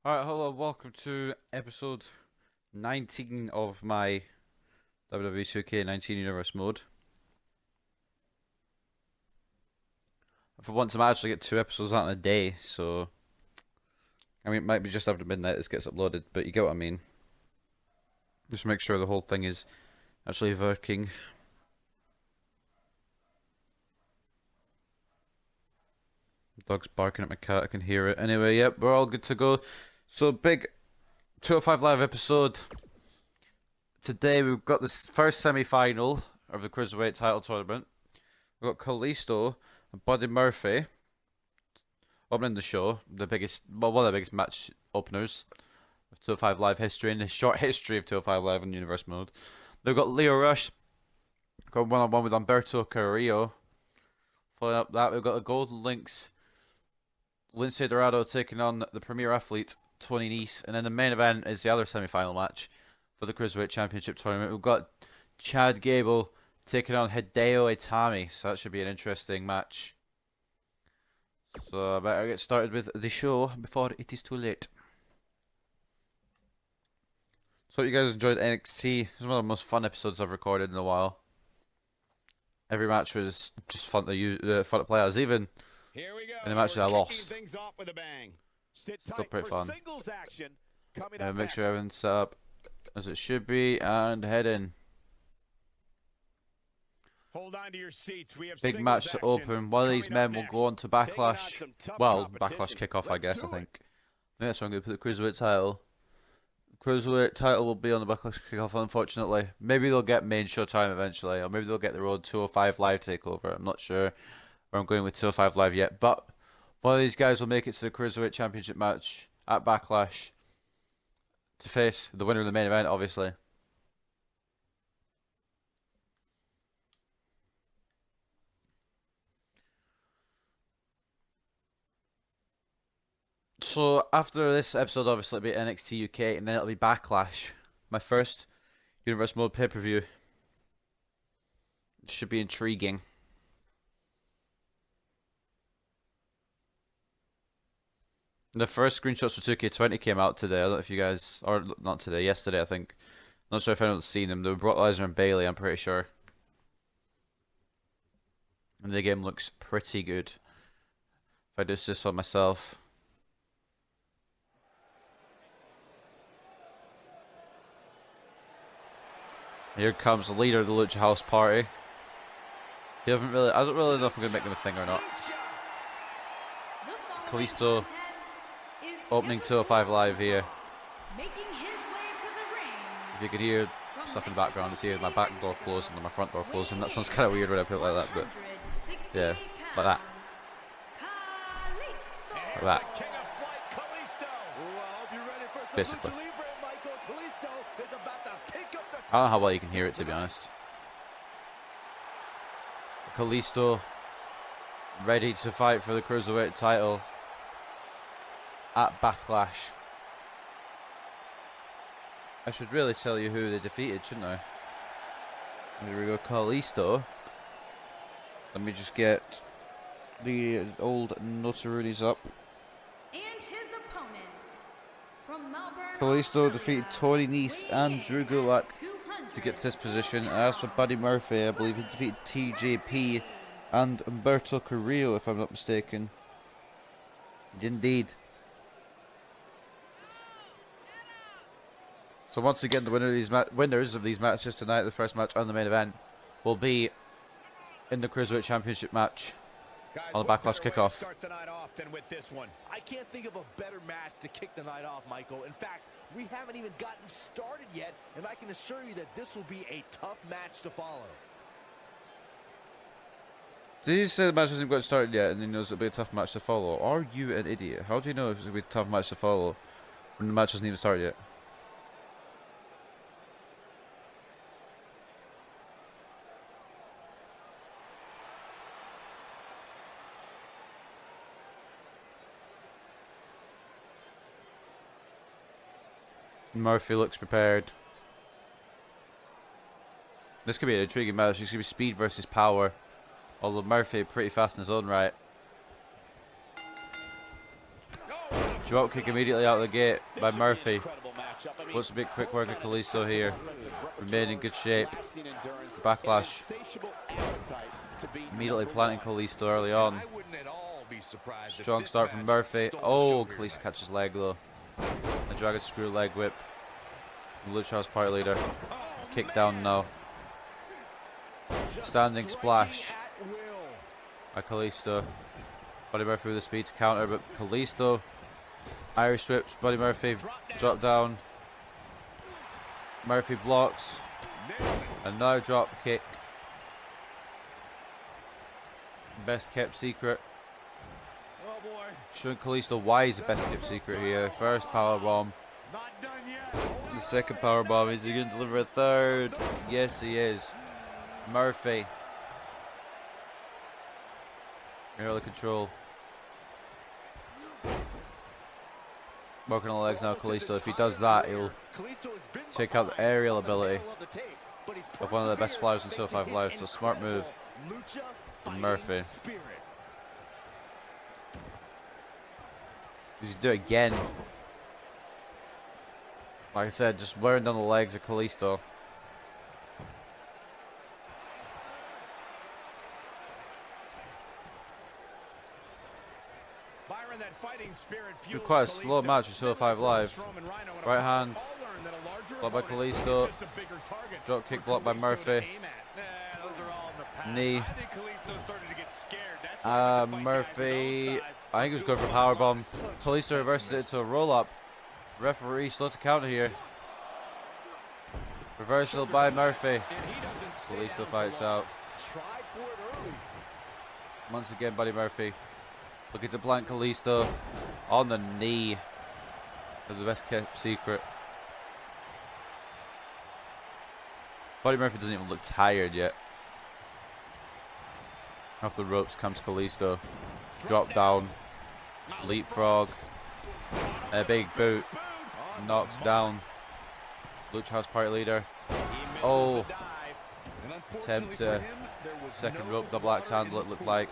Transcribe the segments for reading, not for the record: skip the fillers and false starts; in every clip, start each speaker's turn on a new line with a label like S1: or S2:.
S1: Alright, hello, welcome to episode 19 of my WWE 2K19 Universe mode. For once, I might actually get 2 episodes out in a day, so... I mean, it might be just after midnight this gets uploaded, but you get what I mean. Just make sure the whole thing is actually working. The dog's barking at my cat, I can hear it. Anyway, yep, we're all good to go. So, big 205 Live episode. Today we've got the first semi-final of the Cruiserweight title tournament. We've got Kalisto and Buddy Murphy opening the show. The biggest, well, one of the biggest match openers of 205 Live history, in the short history of 205 Live in Universe mode. They've got Leo Rush going one-on-one with Humberto Carrillo. Following up that, we've got the Golden Links, Lince Dorado taking on the premier athlete, Tony Nese, and then the main event is the other semi-final match for the Cruiserweight Championship tournament. We've got Gable taking on Hideo Itami, so that should be an interesting match. So I better get started with the show before it is too late. So hope you guys enjoyed NXT. It was one of the most fun episodes I've recorded in a while. Every match was just fun to play as, even in the match that I lost. Still pretty fun. Make sure everything's set up as it should be and head in.
S2: Hold on to your seats. We have
S1: big match to open. One of these men will go on to Backlash. Well, Backlash kickoff, I guess. I think that's where I'm going to put the Cruiserweight title. The Cruiserweight title will be on the Backlash kickoff, unfortunately. Maybe they'll get main show time eventually, or maybe they'll get the Road 205 Live takeover. I'm not sure where I'm going with 205 Live yet, but one of these guys will make it to the Cruiserweight Championship match at Backlash to face the winner of the main event, obviously. So after this episode, obviously it'll be NXT UK, and then it'll be Backlash, my first Universe Mode pay-per-view. It should be intriguing. The first screenshots for 2K20 came out today. I don't know if you guys, or not today, yesterday I think. Not sure if anyone's seen them. They were Brock Lesnar and Bayley, I'm pretty sure. And the game looks pretty good. If I do this for myself. Here comes the leader of the Lucha House Party. I don't really know if I'm going to make them a thing or not. Kalisto opening 205 Live here. If you could hear stuff in the background, it's here my back door closing and my front door closing. That sounds kind of weird when I put it like that, but yeah, like that. Like that. Basically. I don't know how well you can hear it, to be honest. Kalisto ready to fight for the Cruiserweight title at Backlash. I should really tell you who they defeated, shouldn't I? Here we go, Kalisto. Let me just get the old notaroonies up.
S3: And his opponent from Melbourne,
S1: Kalisto defeated Tony Nese and Drew Gulak to get to this position. And as for Buddy Murphy, I believe he defeated TJP and Humberto Carrillo, if I'm not mistaken. Indeed. So once again, the winners of these matches tonight, the first match and the main event, will be in the Cruiserweight Championship match on the Backlash kickoff.
S2: Start the night off than with this one. I can't think of a better match to kick the night off, Michael. In fact, we haven't even gotten started yet, and I can assure you that this will be a tough match to follow.
S1: Did you say the match hasn't got started yet and he knows it'll be a tough match to follow? Are you an idiot? How do you know if it'll be a tough match to follow when the match hasn't even started yet? Murphy looks prepared. This could be an intriguing match. It's going to be speed versus power. Although Murphy pretty fast in his own right. Drop kick immediately out of the gate by Murphy. What's a bit quick work of Kalisto here. Remain in good shape. Backlash. Immediately planting Kalisto early on. Strong start from Murphy. Oh, Kalisto catches leg though. The Dragon Screw leg whip. Lucha House Party Leader. Kick down now. Standing splash by Kalisto. Buddy Murphy with the speed to counter, but Kalisto. Irish whips, Buddy Murphy. Drop down. Murphy blocks. And now drop kick. Best kept secret. Showing Kalisto why he's the best kept secret here. First power bomb. The second power bomb. Is he going to deliver a third? Yes, he is. Murphy. Early control. Working on the legs now, Kalisto. If he does that, he'll take out the aerial ability of one of the best flyers in 205 Live. So smart move from Murphy. He's do it again. Like I said, just wearing down the legs of Kalisto. It's quite a slow match with 205 Live. Right hand, blocked by Kalisto. Drop kick blocked by Murphy. Knee. Murphy. I think he was going for powerbomb. Kalisto reverses it to a roll up. Referee slow to counter here. Reversal by Murphy. Kalisto fights out. Once again, Buddy Murphy looking to plant Kalisto on the knee of the best kept secret. Buddy Murphy doesn't even look tired yet. Off the ropes comes Kalisto. Drop down. Leapfrog. A big boot. Knocks down. Lucha House Party Leader. Oh. Attempt to second rope double axe handle it looked like.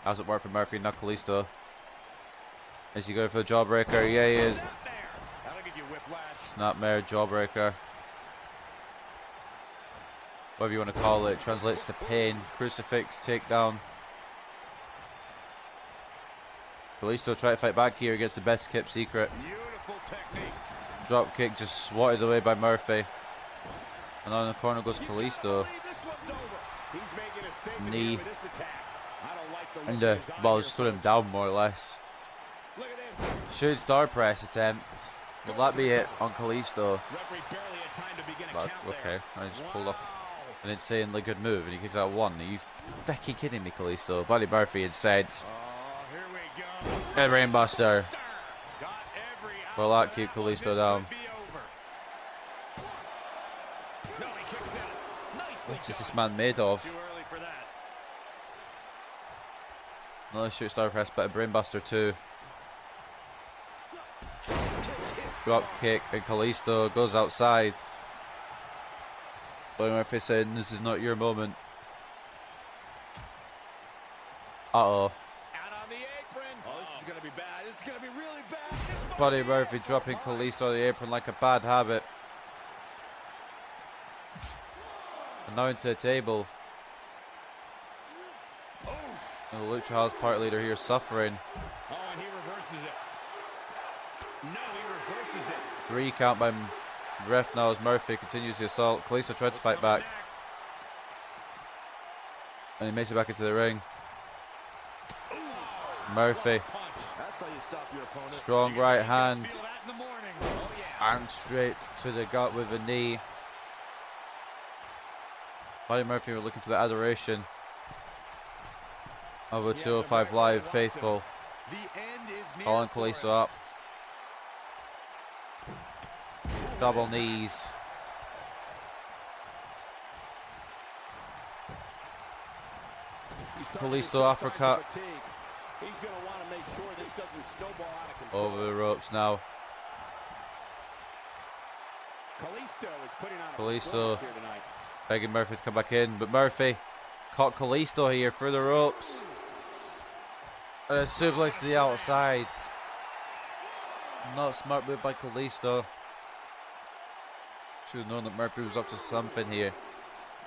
S1: Hasn't worked for Murphy, not Kalisto. Is he going for the jawbreaker? Yeah, he is. Snapmare, jawbreaker. Whatever you want to call it. Translates to pain. Crucifix, takedown. Kalisto try to fight back here against the best kept secret. Drop kick just swatted away by Murphy. And now in the corner goes Kalisto. Knee. And the ball just threw him down more or less. Should star press attempt. Will that be it on Kalisto? But, okay, I just pulled off an insanely good move and he kicks out one. Are you fucking kidding me, Kalisto? Buddy Murphy incensed. And Rainbuster. Will that keep Kalisto down? What is this man made of? Another shoot star press, but a brainbuster too. Drop kick, and Kalisto goes outside. Buddy Murphy saying, "This is not your moment." Uh-oh. Buddy Murphy dropping Kalisto on the apron like a bad habit. And now into the table. And the Lucha House Party Leader here suffering.
S4: Oh, and he reverses it. No, he reverses it.
S1: 3 count by ref now as Murphy continues the assault. Kalisto tries to fight back. And he makes it back into the ring. Murphy. Strong right hand. And straight to the gut with a knee. Buddy Murphy were looking for the adoration of a 205 Live faithful. Calling Kalisto up. Double knees. Kalisto uppercut. Over the ropes now. Kalisto begging Murphy to come back in, but Murphy caught Kalisto here through the ropes. And a suplex to the outside. Not a smart move by Kalisto. Should have known that Murphy was up to something here.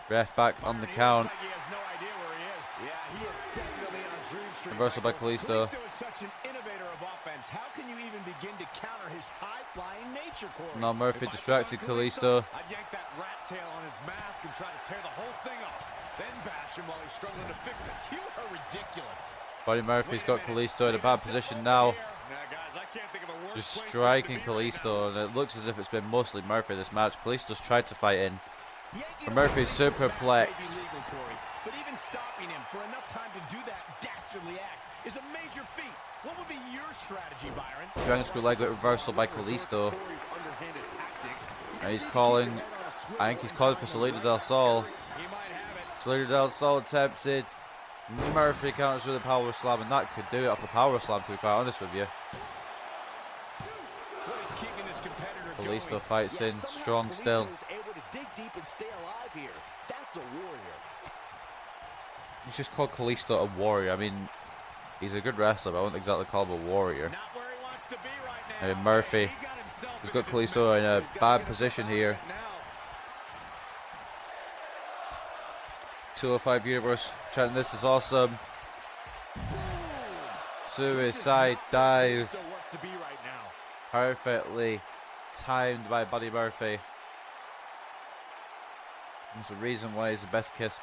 S1: Ref back on the count.
S4: He has no idea where he is.
S2: Yeah, he is definitely on Dream Street.
S1: Reversal by Kalisto.
S4: Kalisto is such an innovator of offense. How can you even begin to counter his high-flying nature, Corey?
S1: Now Murphy distracted Kalisto.
S4: I'd yank that rat tail on his mask and try to tear the whole thing off. Then bash him while he's struggling to fix it. You are ridiculous.
S1: Buddy Murphy's got Kalisto in a bad position now.
S4: Now, guys, I can't think of a worse
S1: Just
S4: place
S1: striking
S4: for him to be
S1: Kalisto, and it looks as if it's been mostly Murphy this match. Kalisto's tried to fight in.
S2: Yanking
S1: And Murphy's
S2: him off
S1: superplex.
S2: may be legal, Corey, but even stopping him for enough time to do that dastardly act is a major feat. What would be your strategy, Byron?
S1: Dragon Screw leg reversal by Kalisto.
S2: Corey's underhanded tactics.
S1: And he's calling, I think he's calling for Salida del Sol.
S4: He might have it.
S1: Salida del Sol attempted. Murphy counters with a power slam, and that could do it off the power slam, to be quite honest with you.
S4: What is keeping this competitor
S1: Kalisto
S4: going?
S1: fights in,
S2: Somehow
S1: strong
S2: Kalisto
S1: still.
S2: is able to dig deep and stay alive here. That's a warrior.
S1: He's just called Kalisto a warrior. I mean, he's a good wrestler, but I wouldn't exactly call him a warrior.
S4: Not where he wants to be right now.
S1: And Murphy
S4: He got himself
S1: has
S4: into
S1: got
S4: this
S1: Kalisto in
S4: mess.
S1: a bad position here.
S4: Now,
S1: 205 Universe chanting, this is awesome. Suicide dive.
S4: Kalisto wants to be right now.
S1: Perfectly timed by Buddy Murphy. There's a reason why he's the best kept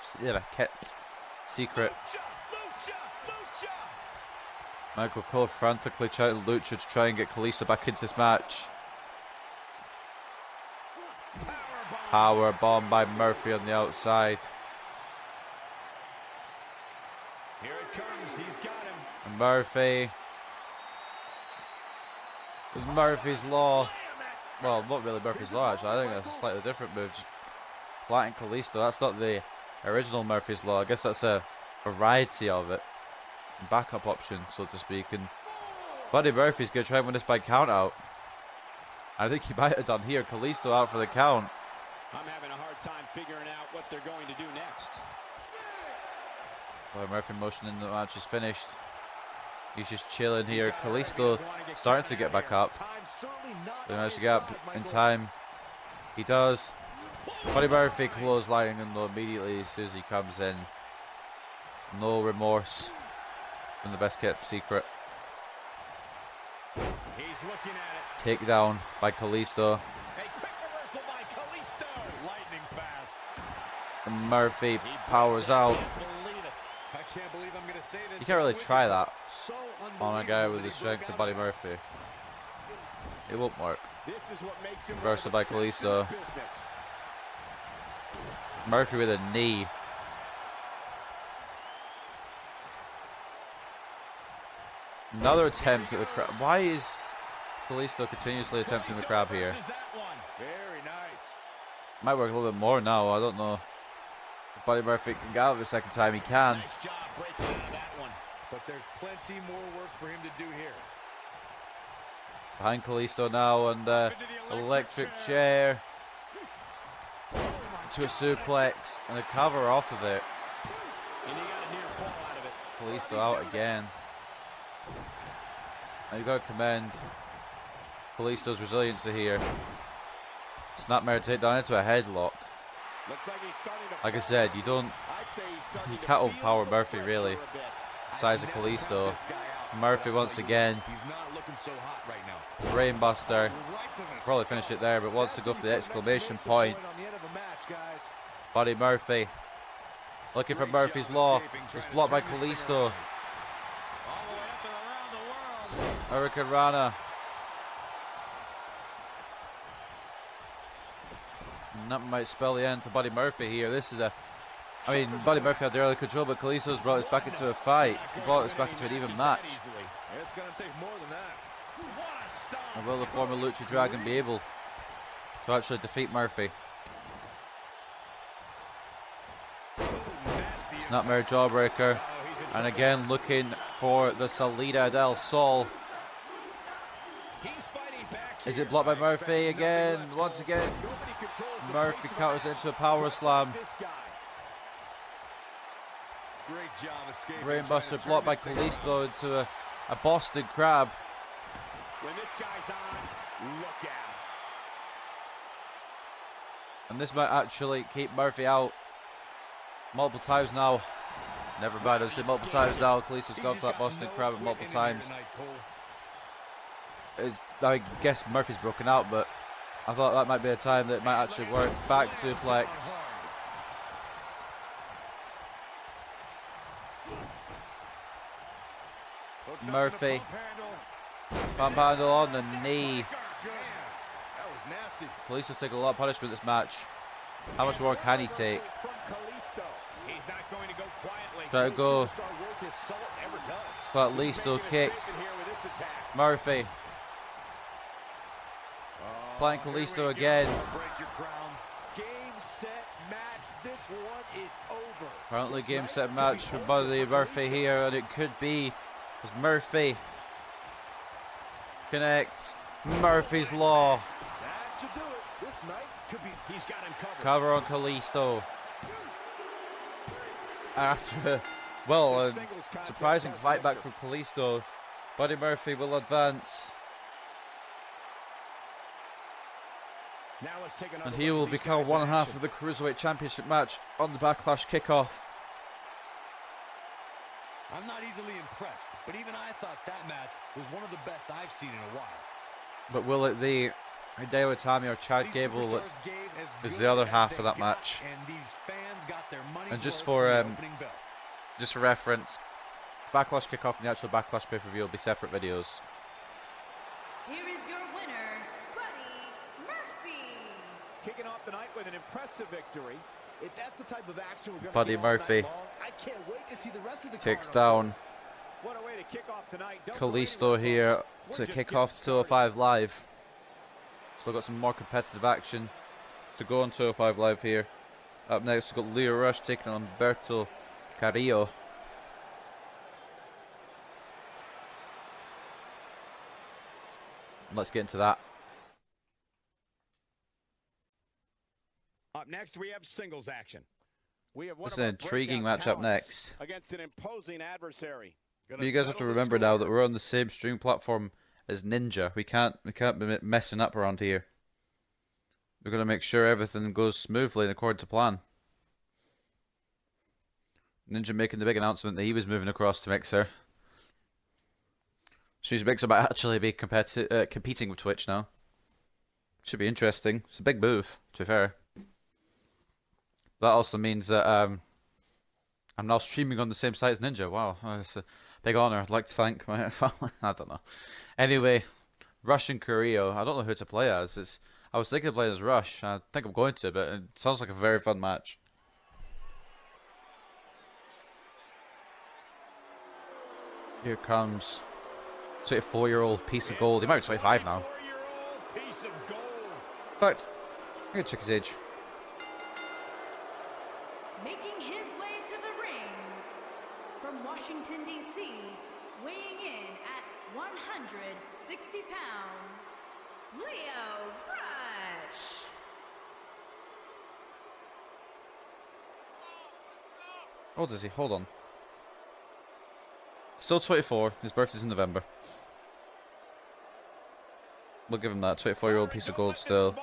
S1: secret.
S4: Lucha, Lucha, Lucha.
S1: Michael Cole frantically shouting Lucha to try and get Kalisto back into this match. Power bomb by Murphy on the outside.
S4: Here it comes. He's got him.
S1: And Murphy. With Murphy's Law. Well, not really Murphy's Law actually. I think that's a slightly different move. Just flattening Kalisto. That's not the original Murphy's Law. I guess that's a variety of it. Backup option, so to speak. And Buddy Murphy's going to try and win this by count out. I think he might have done here. Kalisto out for the count.
S4: I'm having a hard time figuring out what they're going to do next.
S1: Well, Murphy motion in the match is finished. He's just chilling here. Kalisto starting to get back up. They managed to get up in time. He does. Buddy Murphy clotheslining him though immediately as soon as he comes in. No remorse from the best kept secret.
S4: He's looking at it.
S1: Takedown by Kalisto.
S4: A quick reversal by Kalisto. Lightning fast.
S1: And Murphy powers out.
S4: I can't believe I'm going to say this.
S1: You can't really try that
S2: So
S1: on a guy with the strength of Buddy Murphy. It won't work.
S4: This is what makes him
S1: Reversal by Kalisto.
S4: business.
S1: Murphy with a knee. Another attempt at the crab. Why is Kalisto continuously attempting the crab here?
S4: Versus that one. Very nice.
S1: Might work a little bit more now. I don't know. If Buddy Murphy can get out the second time, he can.
S4: Nice job breaking out of that one.
S2: But there's plenty more work for him to do here.
S1: Behind Kalisto now, and electric chair to a suplex and a cover off of it.
S4: And he got a near fall out of it.
S1: Kalisto out again. Now you've got to commend Kalisto's resiliency here. Snapmare takedown into a headlock.
S4: Looks like he's starting to
S1: Like I said, you don't,
S4: I'd say he's starting
S1: you
S4: to
S1: can't
S4: feel
S1: overpower
S4: the
S1: Murphy
S4: pressure
S1: really.
S4: a bit.
S1: The size of Kalisto. Murphy once again.
S2: He's not looking so hot right now.
S1: Brainbuster. Probably finish it there, but wants to go for the exclamation point.
S2: On the end of a match, guys.
S1: Buddy Murphy. Looking for Murphy's Law. It's blocked by Kalisto.
S4: All the way up and around the world.
S1: Hurricane Rana. And that might spell the end for Buddy Murphy here. This is a... I mean, Buddy Murphy had the early control, but Kalisto's brought us back into a fight. He brought us back into an even match.
S2: It's going to take more than that.
S4: What a stop.
S1: And will the former Lucha Dragon be able to actually defeat Murphy? Snapmare Jawbreaker. And again looking for the Salida del Sol.
S4: He's fighting back
S1: Is
S4: here.
S1: it blocked by Murphy again? Once again,
S2: Nobody controls the
S1: Murphy
S2: pace of
S1: counters
S2: the
S1: into a power slam.
S2: this guy. Great job escaping.
S1: Brainbuster blocked by Kalisto into a Boston Crab.
S4: When this guy's on, look out.
S1: And this might actually keep Murphy out multiple times now. Never mind, I've seen multiple times now. Kalisto's gone for that Boston Crab multiple times. I guess Murphy's broken out, but I thought that might be a time that it might actually work. Back suplex. Murphy. Pump handle on the knee. Kalisto's taking a lot of punishment this match. How much more can he take? Try to go for at least a kick. Murphy. Playing Kalisto again. Apparently game set match for Buddy Murphy here, and it could be as Murphy connects. Murphy's Law. Cover on Kalisto. After, well, a surprising fight back from Kalisto, Buddy Murphy will advance. And he will become one half of the Cruiserweight Championship match on the Backlash kickoff.
S4: I'm not easily impressed, but even I thought that match was one of the best I've seen in a while.
S1: But will it be Hideo Itami or Chad Gable that is the other half of that match? And just for reference, Backlash kickoff and the actual Backlash pay-per-view will be separate videos.
S3: Here is your winner, Buddy Murphy.
S2: Kicking off the night with an impressive victory. If that's the type of action we're going
S1: Buddy
S2: to get
S1: Murphy
S2: long, I can't wait to see the rest of the
S1: kicks
S2: card.
S1: down
S2: What a way to kick off tonight.
S1: Kalisto here to kick off 205 Live. Still got some more competitive action to go on 205 Live here. Up next, we've got Leo Rush taking on Humberto Carrillo. Let's get into that.
S4: Up next, we have singles action. We have
S1: It's an intriguing matchup next.
S2: Against an imposing adversary.
S1: But you guys have to remember now that we're on the same stream platform as Ninja. We can't be messing up around here. We're gonna make sure everything goes smoothly and according to plan. Ninja making the big announcement that he was moving across to Mixer. Which means Mixer might actually be competing with Twitch now. Should be interesting. It's a big move, to be fair. That also means that I'm now streaming on the same site as Ninja. Wow, it's a big honor. I'd like to thank my family. I don't know. Anyway, Rush and Carrillo. I don't know who to play as. I was thinking of playing as Rush. I think I'm going to, but it sounds like a very fun match. Here comes 24-year-old piece of gold. He might be 25 now. In fact, I'm going to check his age.
S3: Making his way to the ring from Washington, D.C., weighing in at 160 pounds, Leo Rush.
S1: Oh, does he? Hold on. Still 24. His birthday's in November. We'll give him that. 24-year-old piece of gold still.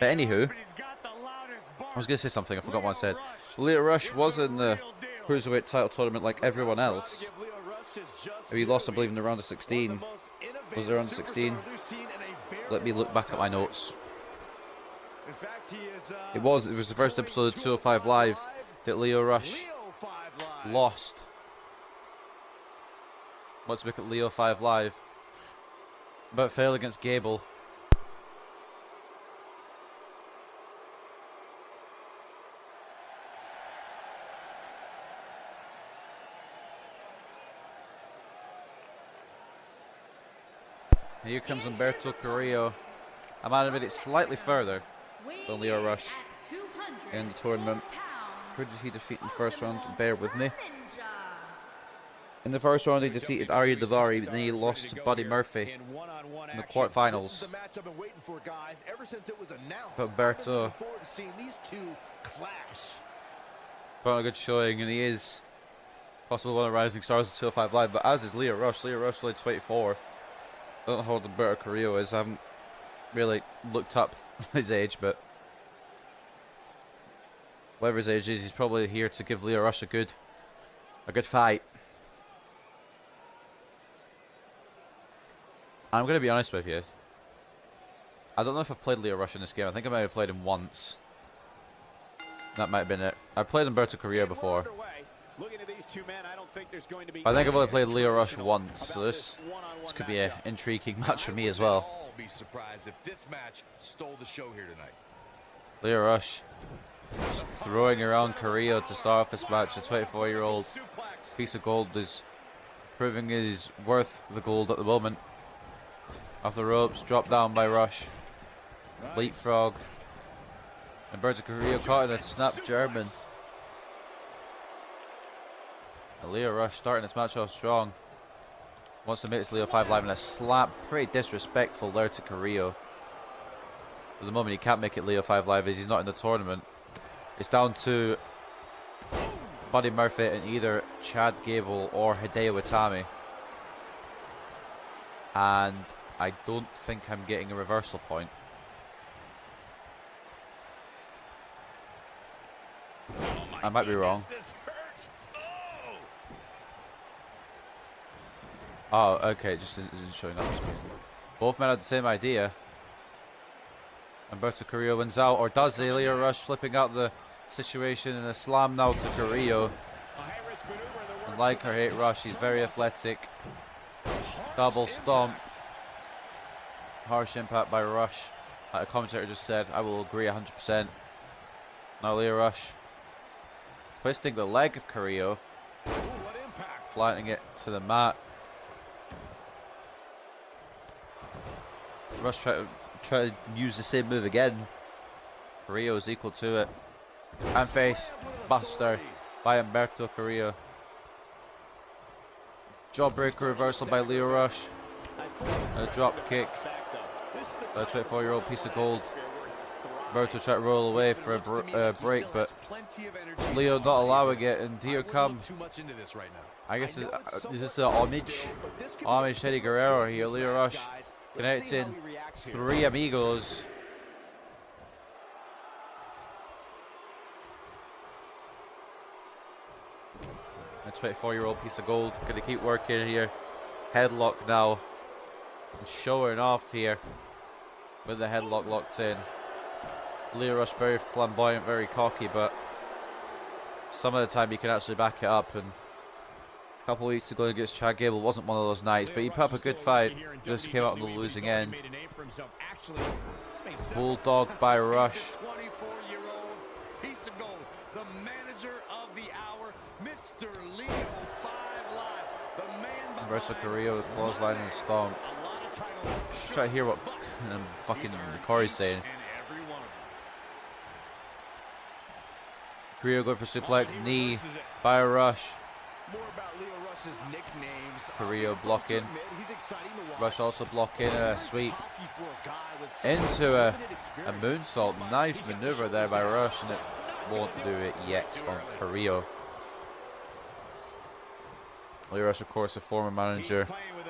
S1: But anywho, I was going to say something. I forgot what I said. Leo Rush was in the Cruiserweight title tournament like everyone else. He lost, I believe, in the round of 16. Was there round of 16? Let me look back at my notes. It was the first episode of 205 Live that Leo Rush lost. Let's look at Leo 5 Live. But failed against Gable. Here comes Humberto Carrillo. I might have made it slightly further than Leo Rush in the tournament. Who did he defeat in the first round? Bear with me. In the first round, he defeated Arya Daivari, and then he lost to Buddy Murphy in the quarterfinals. But Humberto put on a good showing, and he is Possibly one of the rising stars of 205 Live, but as is Lio Rush. Lio Rush only 24. I don't know how old Humberto Carrillo is. I haven't really looked up his age, but whatever his age is, he's probably here to give Lio Rush a good fight. I'm going to be honest with you. I don't know if I've played Lio Rush in this game. I think I might have played him once. That might have been it. I've played Humberto Carrillo before. I think I've only played Lio Rush once, so this could be an intriguing match for me as well.
S4: Be surprised if this match stole the show here tonight.
S1: Lio Rush just throwing around Carrillo to start off this match. The 24-year-old piece of gold is proving he's worth the gold at the moment. Off the ropes, dropped down by Rush. Leapfrog. Humberto Carrillo caught in a snap German. Lio Rush starting this match off strong. Wants to make this Lio 5 Live in a slap. Pretty disrespectful there to Carrillo. For the moment he can't make it Lio 5 Live as he's not in the tournament. It's down to Buddy Murphy and either Chad Gable or Hideo Itami. And I don't think I'm getting a reversal point. I might be wrong. Oh, okay, it just isn't showing up. Both men had the same idea. Humberto Carrillo wins out, or does the Lio Rush, flipping out the situation in a slam now to Carrillo. And like or hate Rush, he's very athletic. Double stomp. Harsh impact by Rush. Like a commentator just said, I will agree 100%. Now Lio Rush twisting the leg of Carrillo, flattening it to the mat. Rush try to use the same move again. Carrillo is equal to it. And face buster by Humberto Carrillo. Jawbreaker reversal by Lio Rush. A drop kick. A 24-year-old piece of gold. Humberto tried to roll away for a break, but Lio not allowing it, and here come, I guess, is this a homage? Homage to Eddie Guerrero here. Lio Rush connecting 3 amigos. A 24-year-old piece of gold. Going to keep working here. Headlock now. And showing off here with the headlock locked in. Lio Rush very flamboyant, very cocky, but some of the time he can actually back it up. And a couple weeks ago against Chad Gable wasn't one of those nights, but he put up a good fight. Just came out on the losing end. Bulldog by Rush. Humberto Carrillo with clothesline and stomp. Just try to hear what fucking Corey's saying. Carrillo going for suplex, knee by Rush. Carrillo blocking. Rush also blocking a sweep into a moonsault. Nice maneuver there by Rush, and it won't do it yet on Carrillo. Lio Rush, of course, a former manager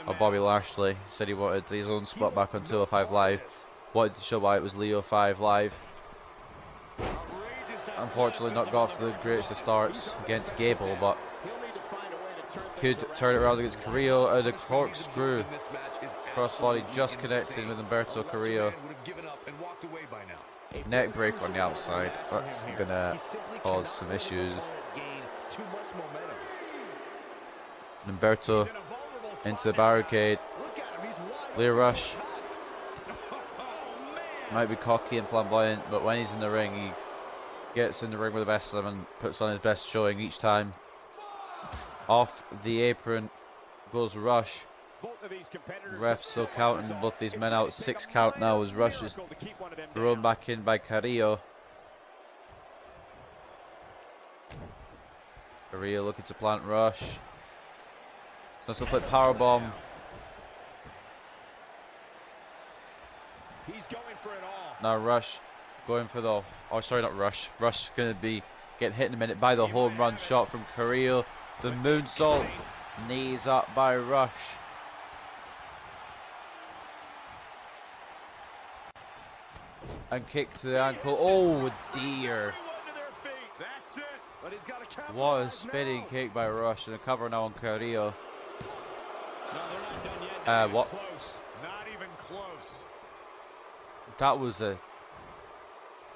S1: of Bobby Lashley, said he wanted his own spot back on 205 Live. Wanted to show why it was Lio 5 Live. Unfortunately, not got off to the greatest of starts against Gable, but could turn it around against Carrillo. And a corkscrew crossbody just connecting with Humberto Carrillo. Neck break on the outside. That's gonna cause some issues. Humberto into the barricade. Lio Rush might be cocky and flamboyant, but when he's in the ring, he gets in the ring with the best of them and puts on his best showing each time. Off the apron goes Rush. Ref still counting both these men out. 6 count now as Rush is thrown back in by Carrillo. Carrillo looking to plant Rush. Sunset flip powerbomb.
S2: He's going for it all.
S1: Now Rush going for the... Oh, sorry, not Rush. Rush going to be getting hit in a minute by the home run shot from Carrillo. The moonsault. Knees up by Rush. And kick to the ankle. Oh dear.
S4: That's it.
S2: But he's got to
S1: What a spinning kick by Rush. And the cover now on Carrillo.
S4: No, they're not done yet. Not even
S1: What?
S4: close. Not even close.
S1: That was a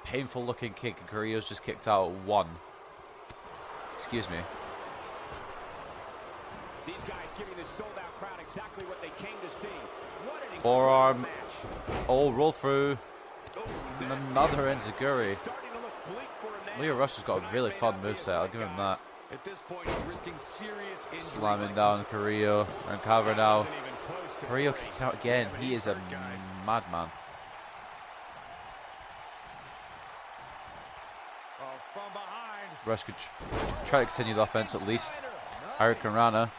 S1: painful looking kick, and Carrillo's just kicked out at 1. Excuse me.
S5: These guys giving this sold-out crowd exactly what they came to see. What an
S1: Forearm.
S5: incredible match.
S1: Oh, roll through.
S4: Oh,
S1: And
S4: nasty.
S1: another enziguri.
S2: starting to look bleak for him now.
S1: Leo Rush has got a
S4: Tonight
S1: really
S4: may
S1: fun
S4: not be
S1: moveset,
S4: a
S1: I'll
S4: fight,
S1: give him
S4: guys.
S1: that.
S4: At this point, he's risking serious injury.
S1: Slamming down Carrillo and cover now.
S4: Wasn't even close to
S1: Carrillo
S4: three.
S1: kicking out again. He is a
S4: Hurt, guys.
S1: madman.
S4: Oh, from behind.
S1: Rush could try to continue the offense at least. Hurricane Rana.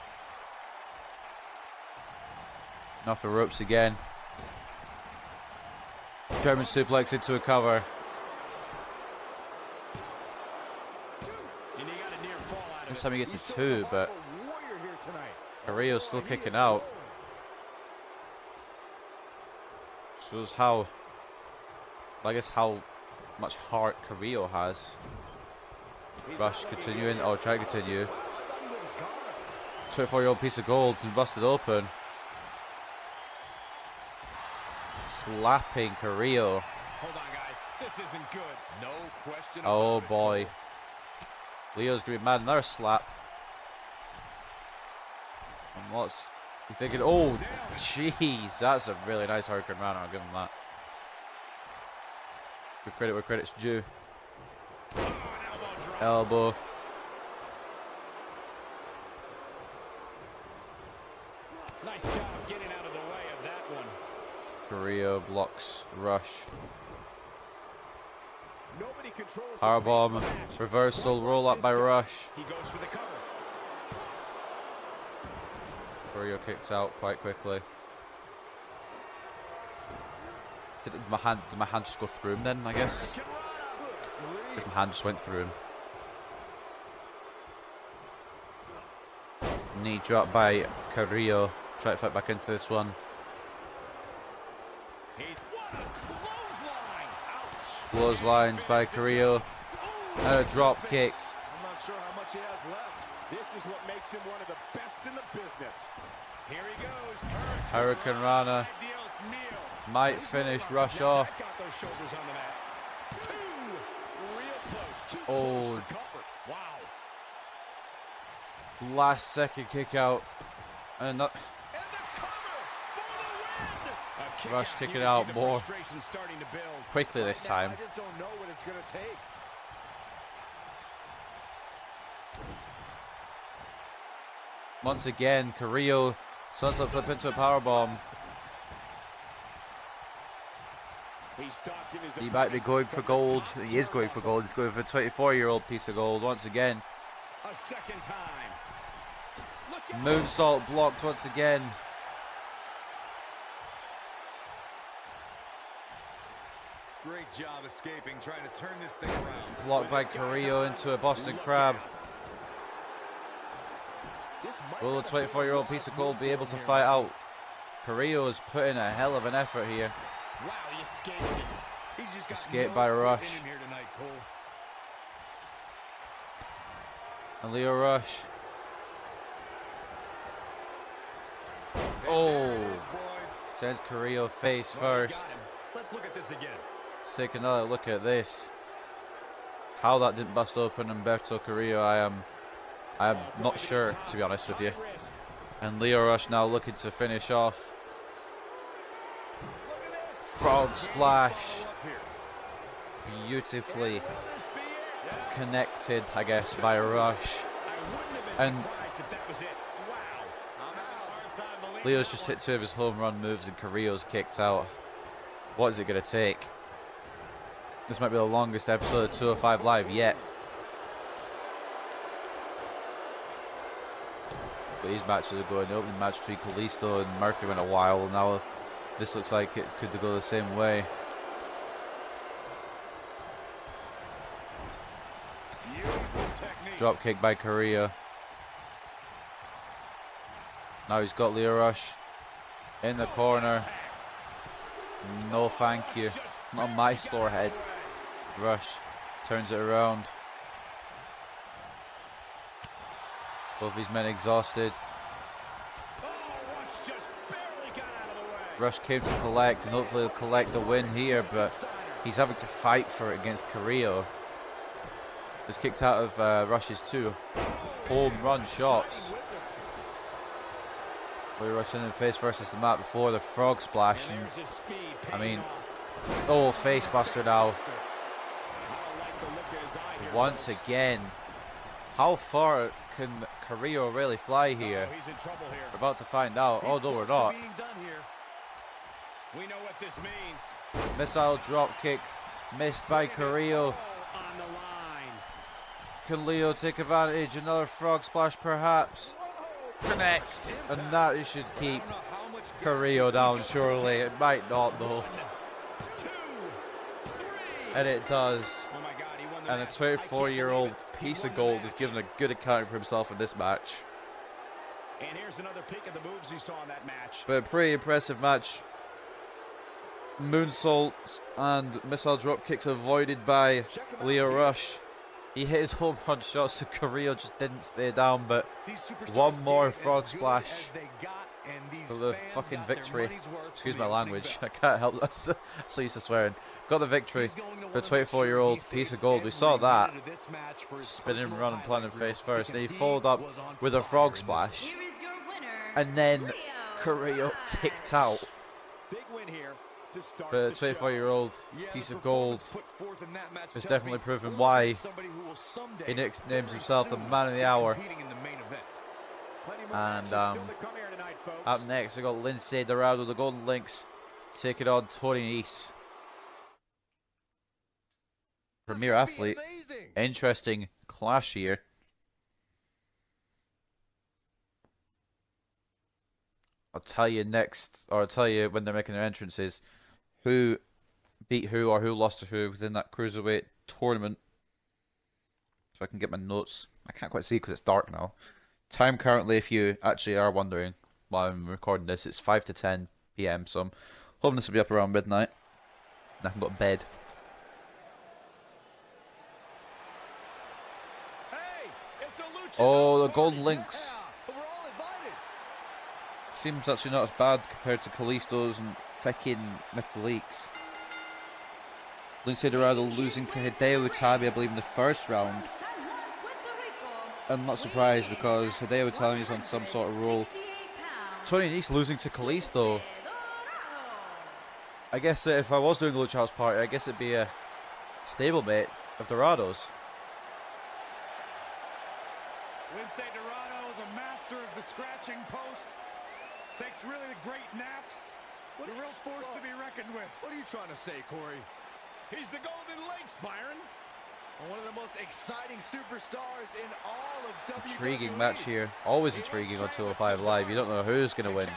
S1: Off the ropes again. German suplex into a cover.
S4: And he got a near fall out of
S1: This
S4: it.
S1: time he gets a 2, but
S2: Warrior here tonight.
S1: Carrillo's still kicking out. Shows how, I guess, how much heart Carrillo has. Rush continuing. Oh, try to continue.
S2: I thought he was a goner.
S1: 24-year-old piece of gold and busted open. Slapping Carrillo.
S4: Hold on, guys. This isn't good. No question.
S1: Oh
S4: about it.
S1: boy. Leo's gonna be mad. Another slap. And what's you thinking? Oh, jeez, that's a really nice Hurricane Rana. I'll give him that. Give credit where credit's due.
S4: Oh, an elbow drop.
S1: Elbow.
S5: Nice job getting out of the way of that one.
S1: Carrillo blocks Rush.
S5: Nobody controls the
S1: Powerbomb.
S5: pace of the match.
S1: Reversal. Roll up by Rush.
S5: He goes for the cover.
S1: Carrillo kicks out quite quickly. Did my hand just go through him then, I guess? Because my hand just went through him. Knee drop by Carrillo. Try to fight back into this one.
S5: What a clothesline! Ouch!
S1: Clotheslines by Carrillo. And a drop kick.
S5: I'm not sure how much he has left. This is what makes him one of the best in the business.
S4: Here he goes.
S1: Hurricane Rana.
S4: Ideal meal.
S1: Might finish Rush off.
S5: Got those shoulders on the mat. Two! Real close. Too
S1: Oh.
S5: close for comfort. Wow.
S1: Last second kick out. And not,
S5: And the cover for the win! A kick
S1: Rush
S5: out.
S1: kicking
S5: You can
S1: out
S5: see the
S1: more.
S5: frustration starting to build.
S1: quickly this time.
S2: I just don't know what it's going to take.
S1: Once again, Carrillo sunset flip into a powerbomb.
S5: He's talking his
S1: He might be going for gold. He is going for gold. He's going for a 24-year-old piece of gold once again.
S5: a second time. Look out.
S1: Moonsault blocked once again.
S4: Great job escaping, trying to turn this thing around.
S1: Blocked by Carrillo into a Boston Crab.
S2: This might
S1: Will
S2: be
S1: the 24-year-old piece of gold be able to fight out? Carrillo is putting a hell of an effort here.
S5: Wow, he escapes it.
S4: He's just got
S1: Escape
S4: no
S1: by
S4: quit
S1: Rush.
S4: in him here tonight, Cole.
S1: And Leo Rush. Oh,
S4: There it is, boys.
S1: sends Carrillo face
S4: Oh, he
S1: first.
S4: got him. Let's look at this again.
S1: Let's take another look at this. How that didn't bust open Humberto Carrillo, I am not sure, to be honest with you.
S5: High risk.
S1: And Leo Rush now looking to finish off.
S5: Look at this.
S1: Frog splash.
S4: Follow up here.
S1: Beautifully
S5: Will this be it? Yes.
S1: connected, I guess, by Rush.
S5: I wouldn't have been
S1: And
S5: surprised if that was it. Wow.
S4: I'm having a hard time believing
S1: Leo's
S4: that
S1: just
S4: one.
S1: hit 2 of his home run moves and Carrillo's kicked out. What is it going to take? This might be the longest episode of 205 Live yet. But these matches are going. The opening match between Kalisto and Murphy went a while. Now this looks like it could go the same way.
S4: Beautiful technique.
S1: Drop kick by Carrillo. Now he's got Leo Rush in the corner. No thank you. Not my store head. Rush turns it around. Both his men exhausted. Rush came to collect, and hopefully he'll collect the win here, but he's having to fight for it against Carrillo. He's kicked out of Rush's 2 home run shots. Leo Rush in the face versus the mat before the frog splash. And, I mean, oh, face buster now. Once again. How far can Carrillo really fly here? We're about to find out. Oh, no, we're not.
S4: We know what this means.
S1: Missile drop kick missed by Carrillo.
S5: On the line.
S1: Can Leo take advantage? Another frog splash perhaps. Connect. And that should keep Carrillo down surely. It might not though. And it does. And a 24-year-old piece of gold is given a good account for himself in this match.
S5: And here's another peek at the moves he saw in that match.
S1: But a pretty impressive match. Moonsaults and missile drop kicks avoided by Leo Rush. He hit his home run shot, so Carrillo just didn't stay down, but one more frog splash for the fucking victory. Excuse my language, I can't help that. So used to swearing. Got the victory for a 24-year-old piece of gold. We saw that. Spinning, run, and planting face first. Then he followed up with a frog splash. And then Carrillo kicked out.
S5: Big win here to start
S1: But a
S5: the show.
S1: 24-year-old piece of gold has definitely proven why he nicknames himself the man of the hour. And up next, we got Lince, Dorado, the Golden Links, taking on Tony Nese. Premier athlete. Interesting clash here. I'll tell you next, or I'll tell you when they're making their entrances, who beat who or who lost to who within that cruiserweight tournament. So I can get my notes. I can't quite see because it's dark now. Time currently, if you actually are wondering while I'm recording this, it's 5 to 10 p.m. So I'm hoping this will be up around midnight. And I can go to bed. Oh, the Golden Links. Seems actually not as bad compared to Kalisto's and fucking Metaliques. Lince Dorado losing to Hideo Itami, I believe, in the first round. I'm not surprised because Hideo Itami is on some sort of roll. Tony Nese losing to Kalisto. I guess if I was doing the Lucha House Party, I guess it'd be a stablemate of Dorado's.
S4: Lince Dorado is a master of the scratching post. Takes really great naps. A real force to be reckoned with.
S5: What are you trying to say, Corey?
S4: He's the Golden Links, Byron.
S2: One of the most exciting superstars in all of WWE.
S1: Intriguing match here. Always intriguing on 205 Live. You don't know who's going to win.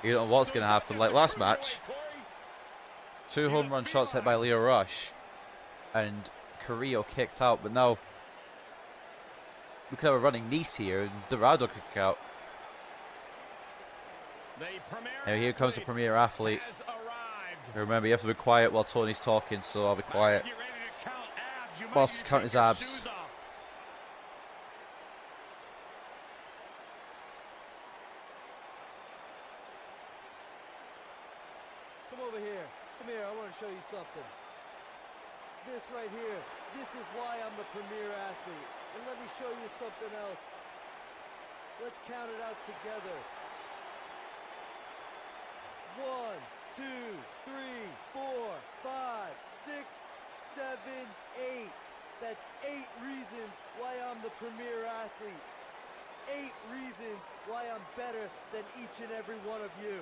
S1: You don't know what's going to happen. Like last match, 2 home run shots hit by Leo Rush. And Carrillo kicked out. But now, we could have a running Nese here. And Dorado could kick out. Now here comes the premier athlete. Remember, you have to be quiet while Tony's talking, so I'll be quiet. Boss, count his abs.
S6: Come over here. Come here, I want to show you something. This right here, this is why I'm the premier athlete. And let me show you something else. Let's count it out together. 1, 2, 3, 4, 5, 6, 7, 8. That's 8 reasons why I'm the premier athlete. 8 reasons why I'm better than each and every one of you.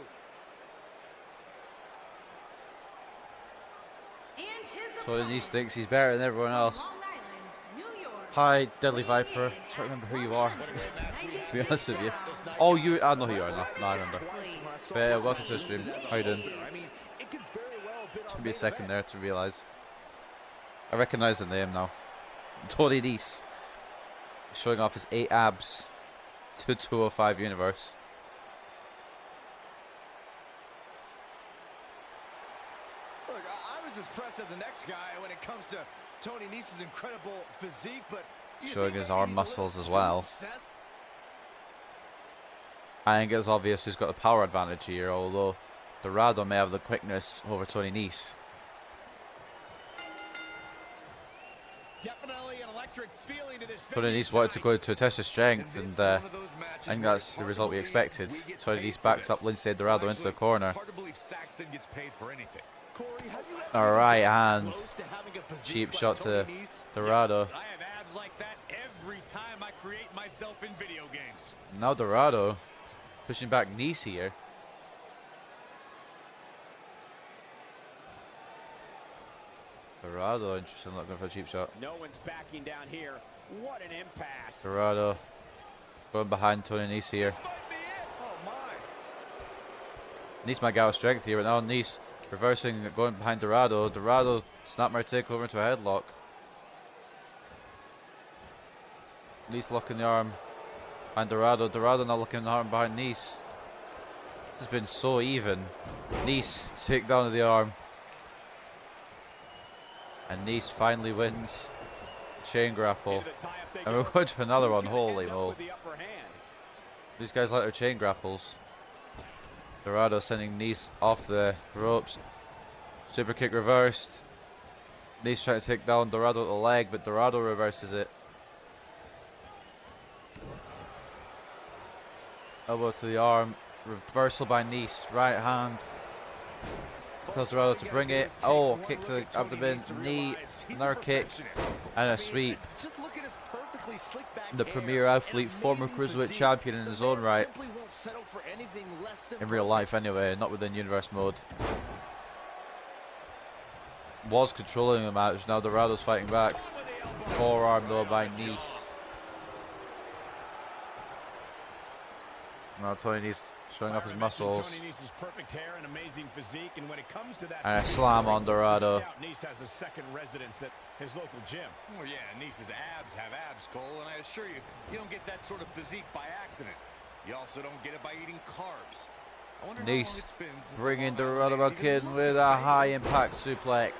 S1: Tony Nese thinks he's better than everyone else. Hi, Deadly Viper. I don't remember who you are, to be honest with you. Oh, you. I know who you are now. No, I remember. But, welcome to the stream. How you doing? Took me a second there to realise. I recognise the name now. Tony Nese. Showing off his 8 abs to 205 Universe.
S2: Look, I was as impressed as the next guy when it comes to Tony Nese's incredible physique, but
S1: showing his arm muscles as well. I think it's obvious who's got the power advantage here, although Dorado may have the quickness over Tony Nese.
S2: Definitely an electric feeling to this.
S1: Tony Nese wanted to go to a test of strength, and I think that's the result we expected. Tony Nese backs up Lince and Dorado into the corner. Alright, and cheap shot to Dorado.
S4: I have abs like that every time I create myself in video games.
S1: Now Dorado pushing back Nese here. Dorado, interesting, looking for a cheap shot.
S5: No one's backing down here. What an impasse.
S1: Dorado going behind Tony Nese here.
S2: Oh my!
S1: Nese might get out of strength here, but now Nese reversing, going behind Dorado. Dorado snapmare takeover into a headlock. Nese locking the arm behind Dorado. Dorado now looking the arm behind Nese. This has been so even. Nese take down of the arm. And Nese finally wins. Chain grapple. And we're going to another one. Holy moly. These guys like their chain grapples. Dorado sending Nese off the ropes. Super kick reversed. Nese trying to take down Dorado with the leg, but Dorado reverses it. Elbow to the arm. Reversal by Nese. Right hand. Tells Dorado to bring it. Oh, kick to the abdomen. Knee. Another kick. And a sweep. The premier athlete, former cruiserweight champion in his own right. In real life anyway, not within universe mode. Was controlling the match, now Dorado's fighting back. Forearm though by Nese. Now Tony Nese showing off his muscles. And a slam on Dorado.
S5: Nese has a second residence at his local gym.
S4: Well, yeah, Nese's abs have abs, Cole, and I assure you, you don't get that sort of physique by accident. You also don't get it by eating carbs. I wonder how long
S1: Nese
S4: it's been since
S1: bringing Dorado back in with a high impact suplex.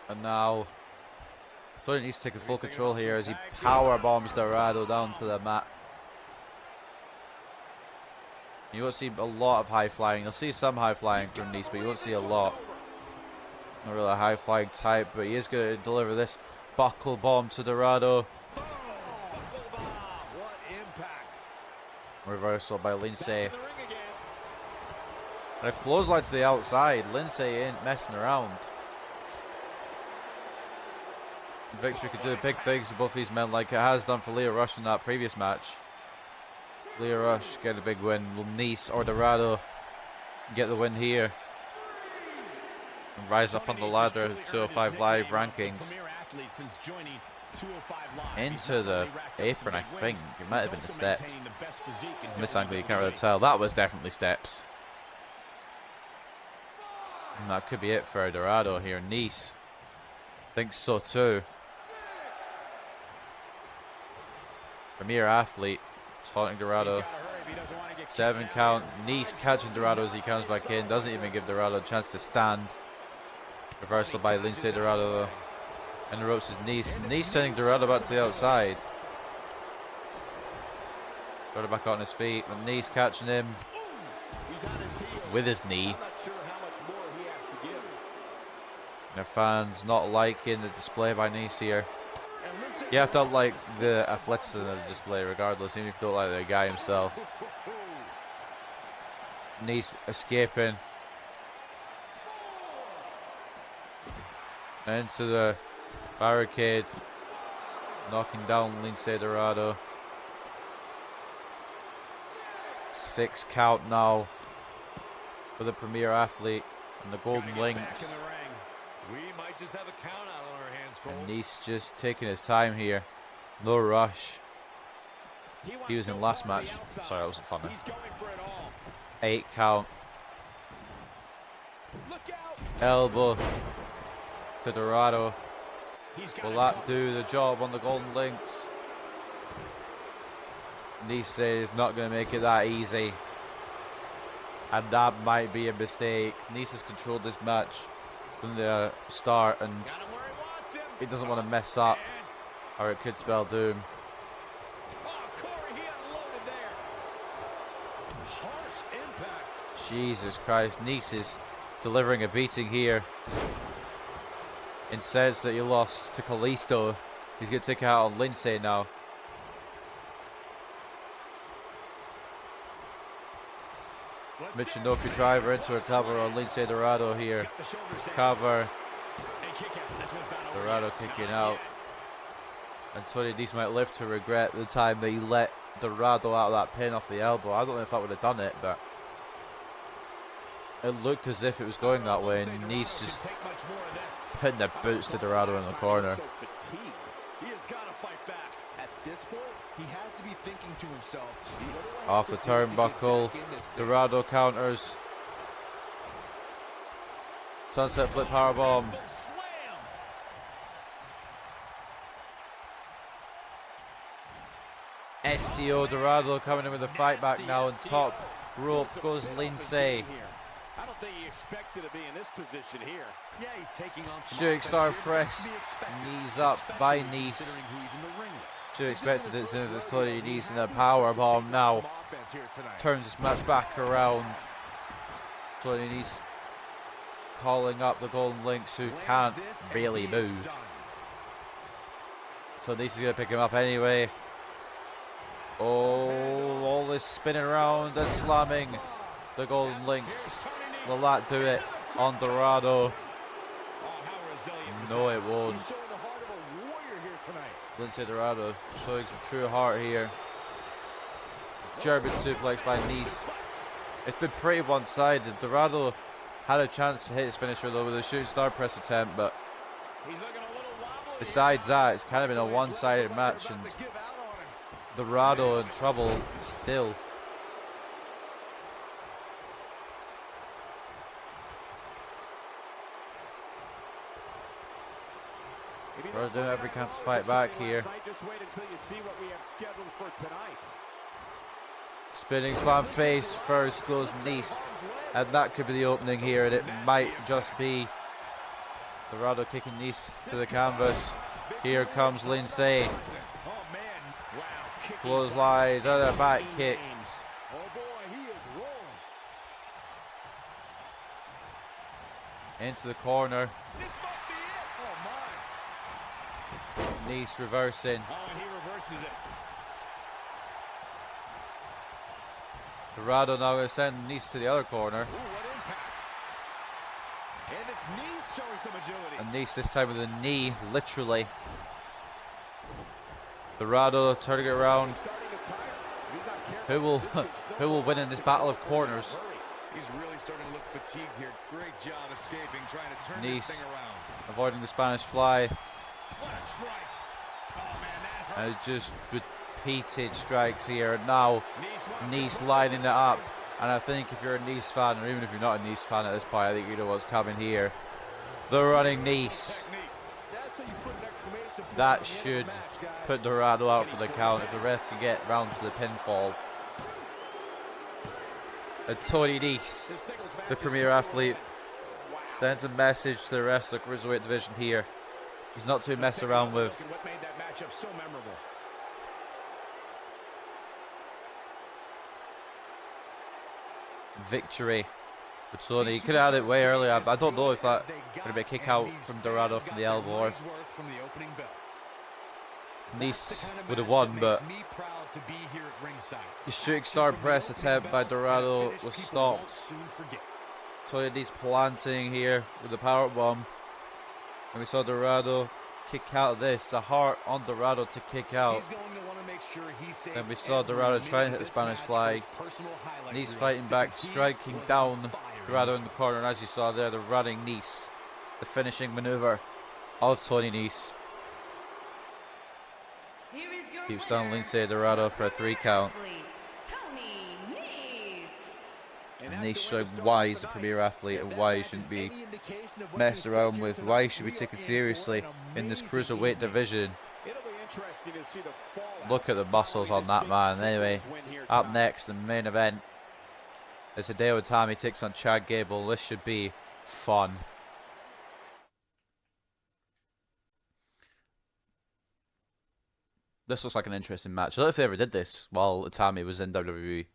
S1: And now Tony needs to take full control here as he power bombs Dorado down to the mat. You won't see a lot of high flying. You'll see some high flying from Nese, but you won't see a lot. Not really a high flying type, but he is going to deliver this buckle bomb to Dorado. Reversal by Lince. And a clothesline to the outside. Lince ain't messing around. Victory could do big things for both these men, like it has done for Lio Rush in that previous match. Lio Rush get a big win. Will Nese or Dorado get the win here and rise up on the ladder of 205 Live rankings? Into the apron, I think. It might have been the steps. From this angle, you can't really tell. That was definitely steps. And that could be it for Dorado here. Nese thinks so too. Premier athlete taunting Dorado. 7 count. Nese catching Dorado as he comes back in. Doesn't even give Dorado a chance to stand. Reversal by Lince Dorado though. And the ropes is Nese. Nese sending Dorado back to the outside. Dorado back on his feet. But Nese catching him with his knee. The fans not liking the display by Nese here. You have to like the athleticism of the display regardless, even if you don't like the guy himself. Nese escaping. Into the barricade. Knocking down Lince Dorado. 6 count now for the premier athlete and the Golden Links.
S4: we might just have a count out on our hands, Cole.
S1: And Nese just taking his time here. No rush. He was in last match. Sorry, that wasn't funny. 8 count. Elbow to Dorado. Will that do the job on the Golden Links? Nese is not going to make it that easy. And that might be a mistake. Nese has controlled this match from the start, and he doesn't want to mess up, or it could spell doom. Jesus Christ, Nese is delivering a beating here. Incensed that he lost to Kalisto. He's going to take it out on Lince now. Michinoku driver into a cover on Lince Dorado here. Cover. Dorado kicking out. And Tony Nese might live to regret the time that he let Dorado out of that pin off the elbow. I don't know if that would have done it, but it looked as if it was going that way, and Nese just putting the boots to Dorado in the corner.
S2: He has got to fight back. At this point, he has to be thinking to himself.
S1: Off the turnbuckle, Dorado counters. Sunset flip powerbomb. STO Dorado coming in with a fight back now, and top rope goes Lince.
S5: I don't think he expected to be in this position here.
S2: Yeah, he's taking on some
S1: Shooting star
S2: offense.
S1: press, knees up by Nese. Should have expected it as soon as it's Tony Nese, and a power bomb now turns this match back around. Tony Nese calling up the Golden Links, who can't really move. So Nese is going to pick him up anyway. Oh, all this spinning around and slamming the Golden Links. Will that do it on Dorado? No, it won't. Lince Dorado showing some true heart here. German suplex by Nese. It's been pretty one-sided. Dorado had a chance to hit his finisher though with a shooting star press attempt, but besides that, it's kind of been a one-sided match, and Dorado in trouble still. We're doing every can to fight back here. Spinning slam face first goes Nese, and that could be the opening here, and it might just be Dorado kicking Nese to the canvas. Here comes Lince. Clothesline and a back kick. Into the corner. Nese reversing. Dorado now going to send Nese to the other corner. And Nese this time with a knee, literally. Dorado turning it around. Who will win in this battle of corners?
S4: He's really starting to look fatigued here. Great job escaping, trying to turn
S1: Nese
S4: this thing around.
S1: avoiding the Spanish fly.
S4: What a strike. Oh man, that hurt.
S1: And just repeated strikes here. And now Nese lining it up. And I think if you're a Nese fan, or even if you're not a Nese fan at this point, I think you know what's coming here. The running Nese. That should put Dorado out for the count if the ref can get round to the pinfall. And Tony Nese, the premier athlete, sends a message to the rest of the cruiserweight division here. He's not to mess around with.
S5: What made that matchup so memorable?
S1: Victory for Tony. He could have had it way earlier. I don't know if that would have been a kick out from Dorado from the elbow, or if Nese would have won, but the shooting star press attempt by Dorado was stopped. Tony Nese planting here with the power bomb, and we saw Dorado kick out of this. A heart on Dorado to kick out. Then we saw Dorado try and hit the Spanish fly. Nese fighting back, striking down Dorado in the corner, and as you saw there, the running Nese, the finishing maneuver of Tony Nese. Keeps down Lince Dorado for a 3 count. And Nese showing why he's a premier athlete and why he shouldn't be messed around with, why he should be taken seriously in this cruiserweight division. Look at the muscles on that man. Anyway, up next, the main event. as Hideo Itami takes on Chad Gable. This should be fun. This looks like an interesting match. I don't know if they ever did this while Itami was in WWE.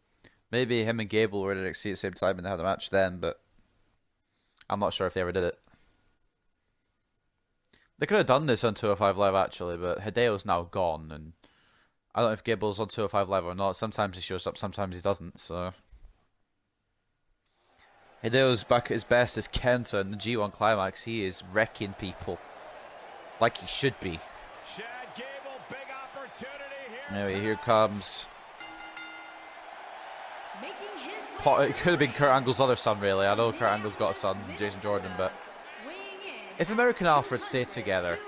S1: Maybe him and Gable were in NXT at the same time and they had a match then, but I'm not sure if they ever did it. They could have done this on 205 Live actually, but Hideo's now gone, and I don't know if Gable's on 205 Live or not. Sometimes he shows up, sometimes he doesn't, so... Hideo's back at his best as Kenta in the G1 Climax. He is wrecking people. Like he should be.
S5: Chad Gable, big opportunity here.
S1: Anyway, here comes...
S3: Making his way
S1: It could have been Kurt Angle's other son, really. I know Kurt Angle's got a son, Jason Jordan, but... If American Alpha had stayed together,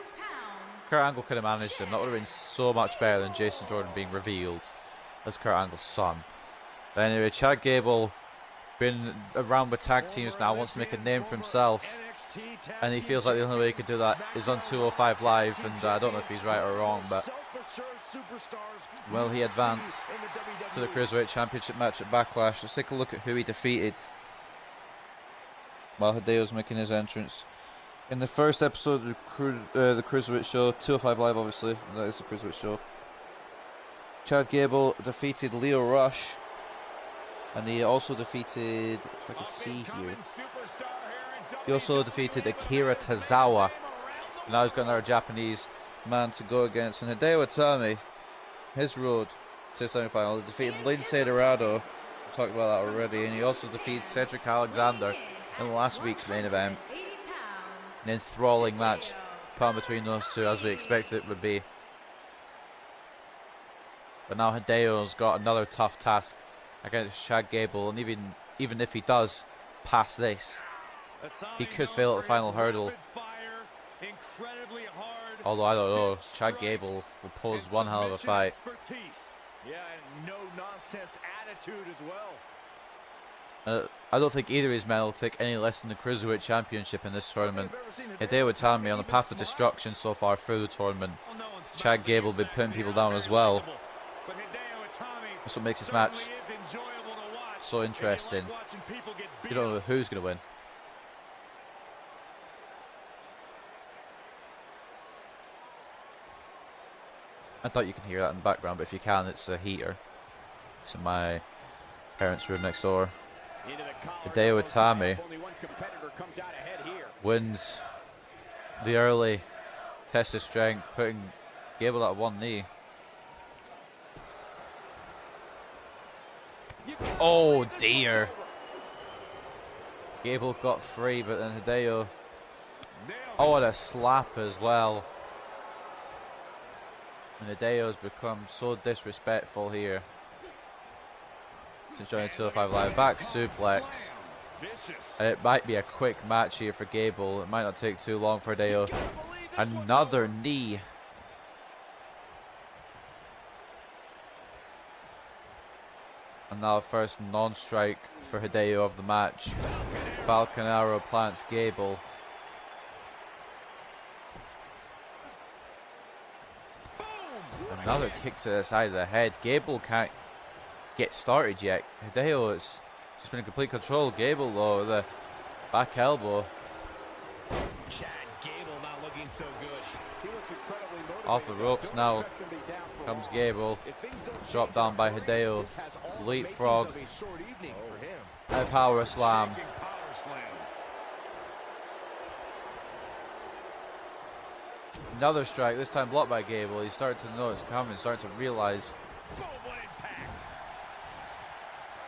S1: Kurt Angle could have managed him. That would have been so much better than Jason Jordan being revealed as Kurt Angle's son. But anyway, Chad Gable, been around with tag teams now, wants to make a name for himself. And he feels like the only way he could do that is on 205 Live. And I don't know if he's right or wrong, but... Will he advance to the Cruiserweight Championship match at Backlash? Let's take a look at who he defeated while Hideo's making his entrance. In the first episode of the Cruiserweight Show, 205 Live obviously, that is the Cruiserweight Show, Chad Gable defeated Leo Rush, and he also defeated, if I can see here, he also defeated Akira Tozawa. Now he's got another Japanese man to go against, and Hideo Itami, his road to the semi-final, defeated Lince Dorado, we talked about that already, and he also defeated Cedric Alexander in last week's main event. An enthralling match put on between those two, as we expected it would be. But now Hideo's got another tough task against Chad Gable, and even if he does pass this, he could fail at the final hurdle. Although I don't know, Chad Gable will pose one hell of a fight.
S5: Yeah, and no nonsense attitude as well.
S1: I don't think either of these men will take any less than the Cruiserweight Championship in this tournament. Hideo Itami on the path of destruction so far through the tournament. Chad Gable will be putting people down as well. That's what makes this match so interesting. You don't know who's going to win. I thought you can hear that in the background, but if you can, it's a heater. It's in my parents' room next door. Hideo Itami wins the early test of strength, putting Gable at one knee. Oh dear. Gable got free, but then Hideo... Oh, and a slap as well. And Hideo's become so disrespectful here since joining 205 Live. Back suplex. And it might be a quick match here for Gable. It might not take too long for Hideo. Another knee. And now first non-strike for Hideo of the match. Falcon Arrow plants Gable. Another kick to the side of the head. Gable can't get started yet. Hideo has just been in complete control. Gable though, the back elbow.
S5: Chad Gable not looking so good. He looks incredibly motivated.
S1: Off the ropes now comes Gable. Dropped down by Hideo. Leapfrog. And a power slam. Another strike, this time blocked by Gable. He's starting to know it's coming, starting to realize.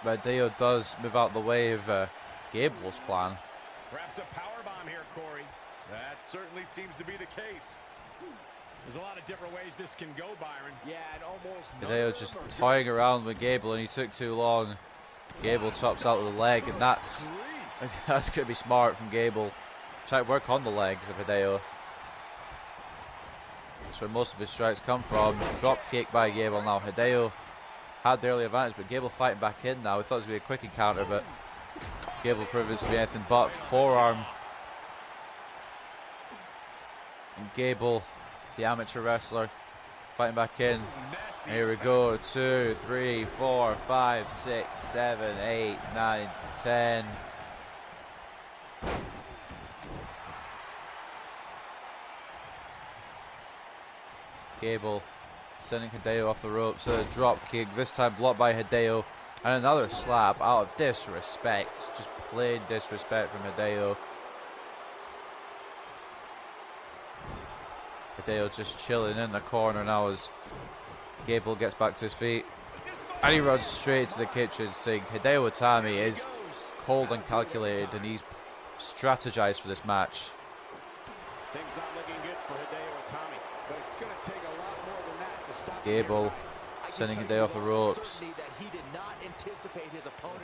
S1: But Hideo does move out the way of Gable's plan.
S5: Perhaps a powerbomb here, Corey. That certainly seems to be the case. There's a lot of different ways this can go, Byron. Yeah, and almost
S1: Hideo's just toying around with Gable, and he took too long. Gable chops out with the leg, and that's going to be smart from Gable. Try to work on the legs of Hideo. That's where most of his strikes come from. Drop kick by Gable now. Hideo had the early advantage, but Gable fighting back in now. We thought it was going to be a quick encounter, but Gable proves to be anything but. Forearm. And Gable, the amateur wrestler, fighting back in. Here we go. 2, 3, 4, 5, 6, 7, 8, 9, 10. Gable sending Hideo off the ropes. A drop kick, this time blocked by Hideo. And another slap out of disrespect. Just plain disrespect from Hideo. Hideo just chilling in the corner now as Gable gets back to his feet. And he runs straight to the kitchen sink. Hideo Itami is cold and calculated, and he's strategized for this match.
S5: Things not looking good for Hideo Itami, but it's going to take a lot more than that to stop
S1: Gable sending Hideo off the ropes.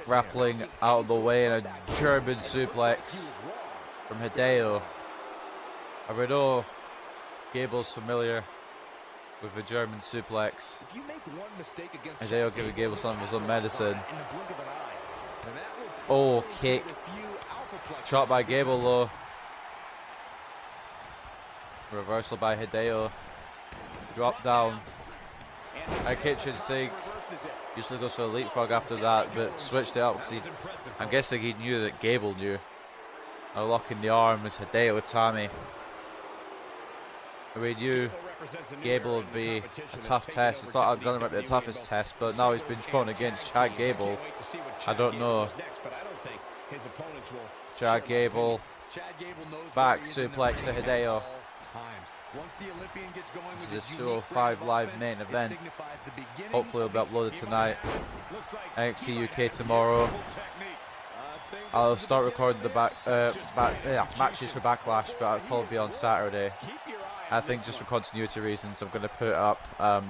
S1: Grappling out of the way in a German suplex from Hideo. And we know Gable's familiar with the German suplex. Hideo giving Gable some of his own medicine. Oh, kick. Shot by Gable though. Reversal by Hideo. Drop down. A kitchen sink. Usually goes for a leapfrog after that, but switched it up because I'm guessing he knew that Gable knew. A lock in the arm is Hideo Itami. We knew Gable would be a tough test. I thought Alexander might be the toughest test, but now he's been thrown against Chad Gable. I don't know. Chad Gable. Back suplex to Hideo. This is a 205 live main event. Hopefully it'll be uploaded tonight. NXT UK tomorrow. I'll start recording the matches for Backlash, but I'll probably be on Saturday. I think just for continuity reasons, I'm going to put it up. The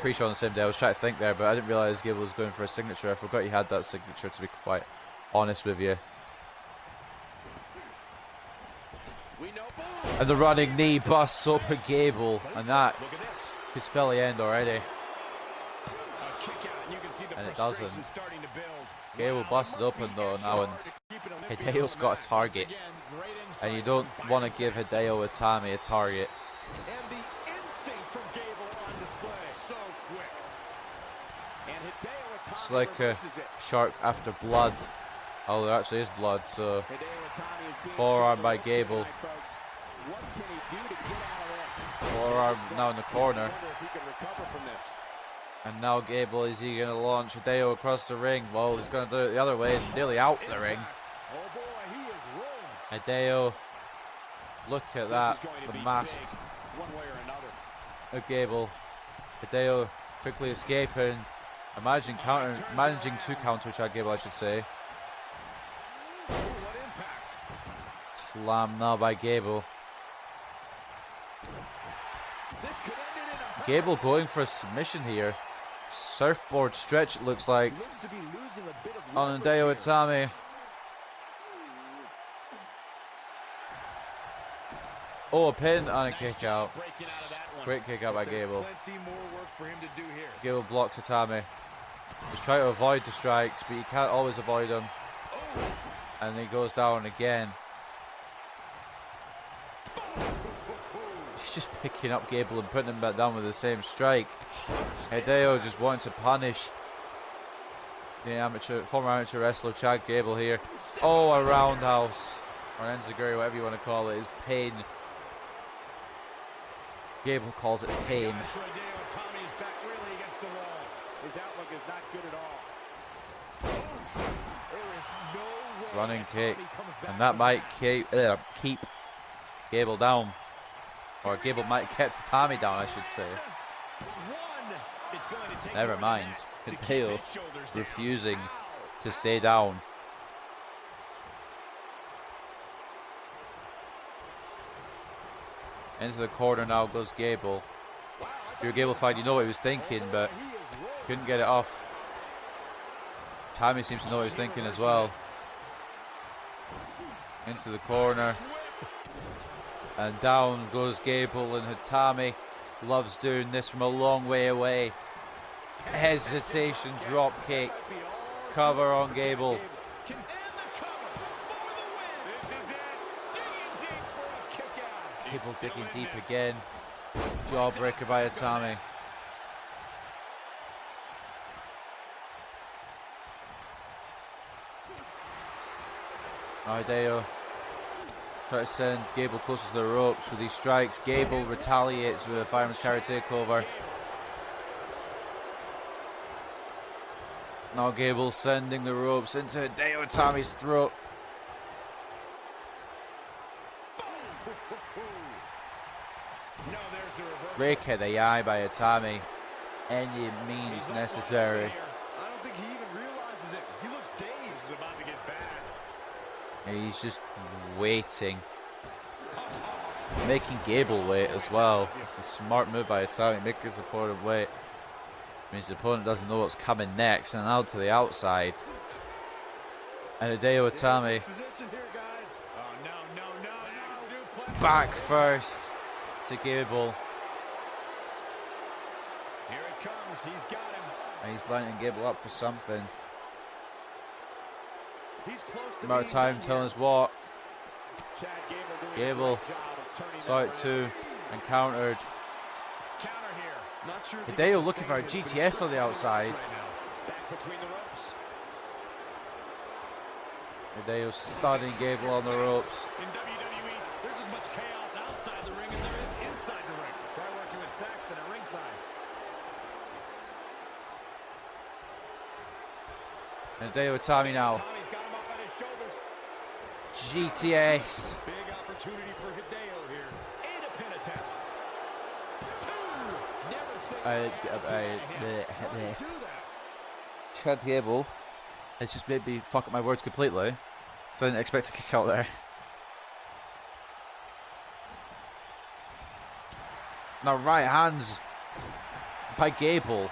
S1: pre-show on the same day. I was trying to think there, but I didn't realize Gable was going for a signature. I forgot he had that signature, to be quite honest with you. And the running knee busts open Gable, and that could spell the end already. And it doesn't. Gable busted open though now, and Hideo's got a target. And you don't want to give Hideo Itami a target. It's like a shark after blood. Oh, there actually is blood, so forearm by Gable. Forearm now in the corner. And now Gable, is he going to launch Hideo across the ring? Well, he's going to do it the other way, nearly out the ring. Hideo, look at that, the mask of Gable. Hideo quickly escaping, managing to counter Chad Gable, I should say. Slam now by Gable. Gable going for a submission here. Surfboard stretch, it looks like, on Hideo Itami. Oh, a pin and a kick out. Great kick out by Gable. Gable blocks Itami. Just try to avoid the strikes, but you can't always avoid them. And he goes down again. He's just picking up Gable and putting him back down with the same strike. Hideo just wanting to punish the former amateur wrestler Chad Gable here. Oh, a roundhouse, or an enziguri, whatever you want to call it, is pain. Gable calls it pain. Running kick, and that might keep Gable down. Or Gable might have kept Itami down, I should say. Never mind. Hideo refusing to stay down. Into the corner now goes Gable. If you're a Gable fan, you know what he was thinking, but couldn't get it off. Itami seems to know what he's thinking as well. Into the corner. And down goes Gable, and Itami loves doing this from a long way away. Hesitation, drop kick, cover on Gable. Gable digging deep again. Jawbreaker by Itami. Hideo try to send Gable closer to the ropes with these strikes. Gable retaliates with a fireman's carry takeover. Now Gable sending the ropes into Hideo Itami's throat. Rake of the eye by Itami. Any means necessary.
S2: I don't think he even realizes it. He looks dazed.
S5: This is about to get bad.
S1: He's just waiting. Making Gable wait as well. It's a smart move by Itami, make his opponent wait. Means the opponent doesn't know what's coming next, and out to the outside. And Hideo Itami
S2: Position here, guys.
S5: Oh, no.
S1: back first to Gable.
S5: Here it comes. He's got him.
S1: And he's lining Gable up for something.
S2: He's close to
S1: Amount of
S2: being
S1: time
S2: done
S1: telling
S2: here.
S1: us what.
S5: Chad Gable doing
S1: Gable
S5: a great job of turning
S1: saw
S5: that
S1: it too
S5: around.
S1: and countered.
S5: Counter here.
S2: Not sure if he
S1: Hideo
S2: can
S1: looking for a
S2: sustain this, but
S1: GTS
S2: he's
S1: on the outside.
S5: Right now. Back between the ropes.
S1: Hideo stunning Gable on the ropes.
S5: In WWE, there's as much chaos outside the ring as there is inside the ring. Try working with Saxton at ringside.
S1: And Hideo Itami now.
S5: Tommy's got him up on his shoulders.
S1: GTS.
S5: Big opportunity for Hideo here. And a pin attempt. Two. Never say goodbye to him.
S1: Chad Gable has just made me fuck up my words completely. So I didn't expect to kick out there. Now right hands by Gable.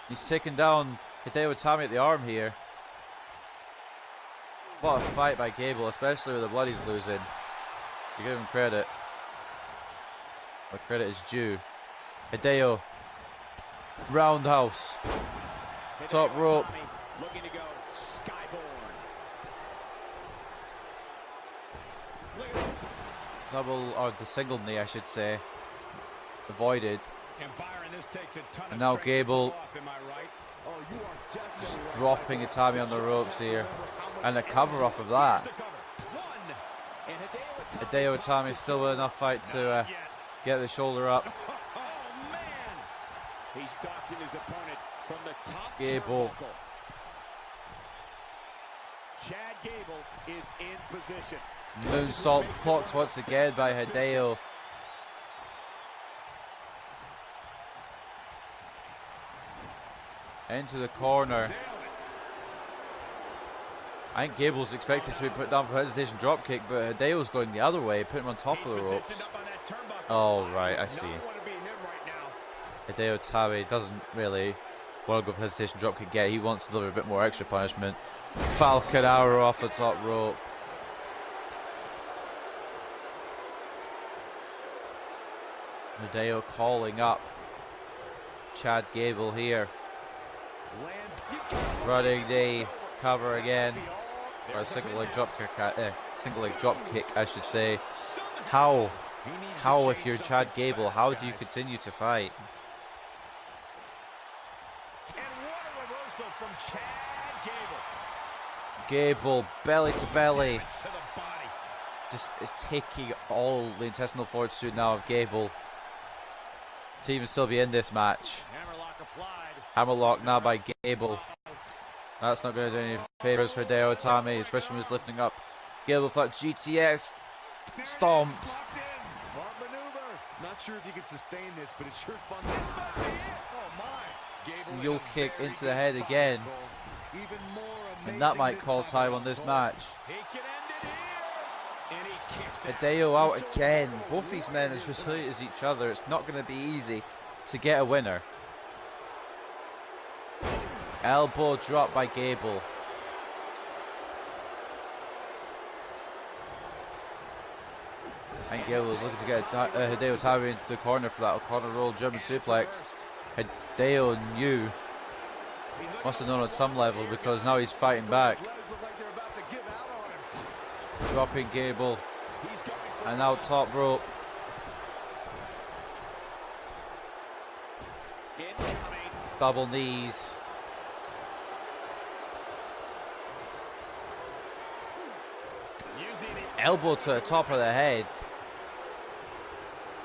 S1: He's taking down Hideo Itami at the arm here. What a fight by Gable, especially with the blood he's losing. You give him credit. Where credit is due. Hideo. Roundhouse. Top rope.
S5: Tommy looking to go skyborne. Look at this.
S1: Double, or the single knee, I should say. Avoided.
S5: And Byron, this takes a ton
S1: And
S5: of
S1: now
S5: strength to
S1: Gable
S5: pull off, am I right?
S2: Oh, you are definitely right.
S1: Dropping Itami on the ropes here. And a cover off of that.
S5: The cover. One. And Hideo
S1: Hideo Itami still with enough fight to get the shoulder up.
S5: Oh, man. He's stalking his opponent from the top
S1: Gable.
S5: turnbuckle. Chad Gable is in position.
S1: Moonsault blocked once again by Hideo. Into the corner. I think Gable's expected to be put down for hesitation dropkick, but Hideo's going the other way, putting him on top of the ropes. Oh, right, I see. Hideo Itami doesn't really want to go for hesitation dropkick yet. He wants to deliver a bit more extra punishment. Falcon arrow off the top rope. Hideo calling up Chad Gable here. Running the cover again. Or a single leg drop kick, I should say. How if you're Chad Gable, how do you continue to fight?
S5: And what a reversal from Chad Gable.
S1: Gable, belly to belly.
S5: Damage to the body.
S1: Just is taking all the intestinal fortitude now of Gable to even still be in this match.
S5: Hammerlock applied.
S1: Hammerlock now by Gable. That's not going to do any favors for Hideo Itami, especially when he's lifting up. Gable flat GTS. Stomp.
S5: Locked in.
S2: Smart maneuver. Not sure if you can sustain this, but it's sure fun. This might be it. Oh my. Gable
S1: Mule
S2: in a
S1: kick
S2: very
S1: into
S2: good
S1: the head
S2: spot,
S1: again.
S2: Cole. Even more
S1: And that
S2: amazing
S1: might
S2: this
S1: call time on
S2: around,
S1: this
S2: Cole.
S1: match.
S5: He can end it here. And he kicks it.
S1: Hideo out again. Both these men as resilient as each other. It's not going to be easy to get a winner. Elbow drop by Gable. And Gable was looking to get Hideo Itami into the corner for that corner roll German suplex. Hideo knew, must have known at some level, because now he's fighting back.
S2: Legs look like they're about to give out on him.
S1: Dropping Gable. And now top rope. Double knees. Elbow to the top of the head.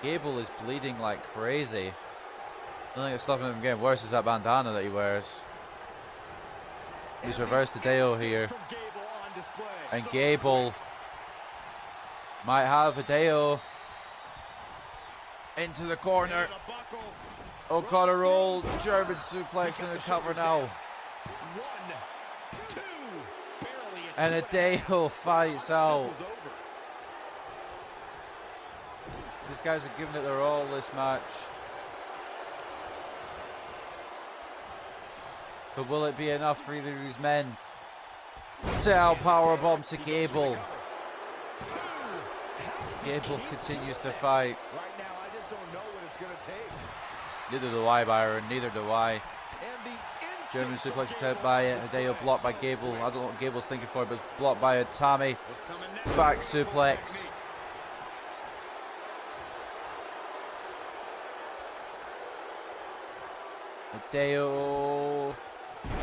S1: Gable is bleeding like crazy. The only thing that's stopping him from getting worse is that bandana that he wears. He's reversed Hideo here. And Gable might have Hideo into the corner. O'Connor roll, German suplex in the cover now. And Hideo fights out. These guys are giving it their all this match. But will it be enough for either of these men? Set out powerbomb to Gable. Gable continues to fight.
S2: Right now, I just don't know what it's going to take.
S1: Neither do I, Byron. Neither do I. German suplex attempt by Hideo, blocked by Gable. I don't know what Gable's thinking for, but it's blocked by Itami. Back suplex. Hideo,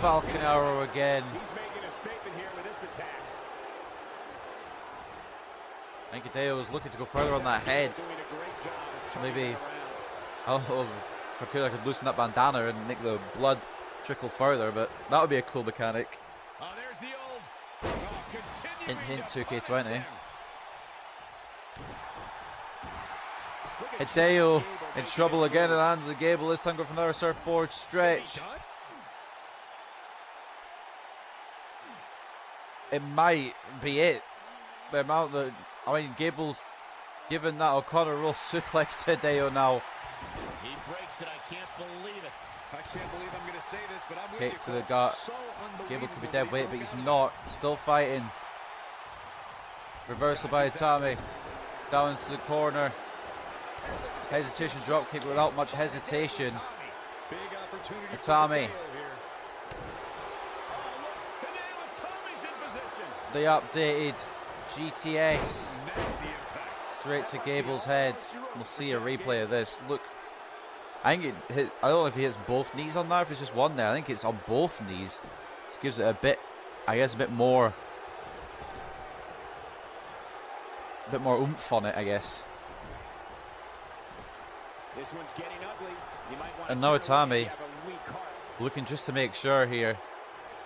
S1: Falcon Arrow again.
S5: He's making a statement here with this attack.
S1: I think Hideo was looking to go further on that head. Maybe, oh, if I could loosen that bandana and make the blood trickle further, but that would be a cool mechanic.
S5: There's the old
S1: Hint, hint, 2K20. Hideo in trouble again in the hands of Gable. This time go for another surfboard stretch. It might be it. The amount that, I mean, Gable's given that O'Connor roll suplex to Hideo now.
S5: He breaks it. I can't believe it. I can't believe I'm going to say this, but I'm with
S1: Kick
S5: you.
S1: to the gut.
S5: So
S1: Gable could be dead weight, but he's not. Still fighting. Reversal by Itami. Down into the corner. Hesitation drop kick without much hesitation.
S5: Big opportunity.
S1: Itami. The updated GTS. Straight to Gable's head. We'll see a replay of this. Look. I think it hit, I don't know if he hits both knees on that, if it's just one there. I think it's on both knees. It gives it a bit, I guess, a bit more oomph on it, I guess.
S5: This one's getting ugly. You might want
S1: And now Itami
S5: have a weak heart.
S1: looking just to make sure here.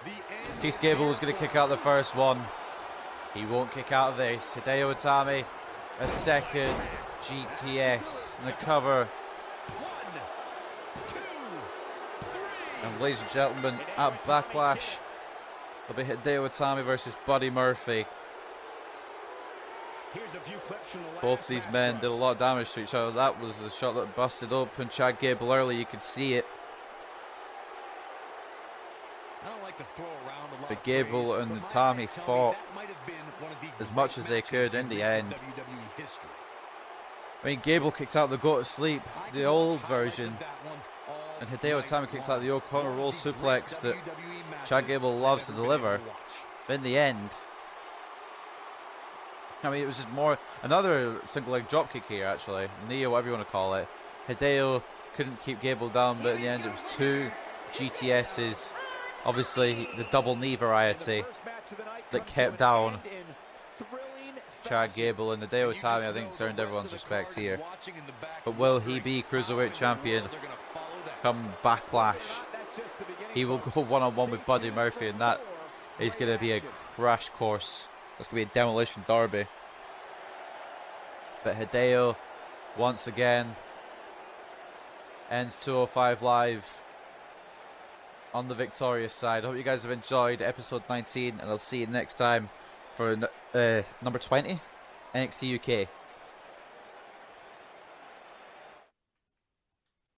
S1: In case Gable was going to kick out the first one, he won't kick out of this. Hideo Itami, a second GTS, and a cover. And ladies and gentlemen, at Backlash, it'll be Hideo Itami versus Buddy Murphy.
S5: Here's a few clips from the last
S1: Both these men did a lot of damage to each other. That was the shot that busted open Chad Gable early. You could see it.
S5: I don't like to throw around a lot
S1: But
S5: of
S1: Gable
S5: praise,
S1: and
S5: but my
S1: Itami
S5: eyes tell me
S1: fought
S5: that might have been one of the
S1: as much as they
S5: great
S1: could
S5: matches
S1: in the
S5: recent
S1: end.
S5: WWE history.
S1: I mean, Gable kicked out the Go to Sleep, the old version, and Hideo Itami kicked out the O'Connor roll suplex that Chad Gable loves to deliver. But in the end, I mean, it was just more another single leg drop kick here, actually. Knee, or whatever you want to call it. Hideo couldn't keep Gable down, but in the end, it was two GTSs. Obviously, the double knee variety that kept down Chad Gable, and Hideo Itami, I think, earned everyone's respect here. But will he be Cruiserweight Champion come Backlash? He will go one-on-one with Buddy Murphy, and that is going to be a crash course. That's going to be a demolition derby. But Hideo, once again, ends 205 Live on the victorious side. I hope you guys have enjoyed episode 19, and I'll see you next time for number 20, NXT UK.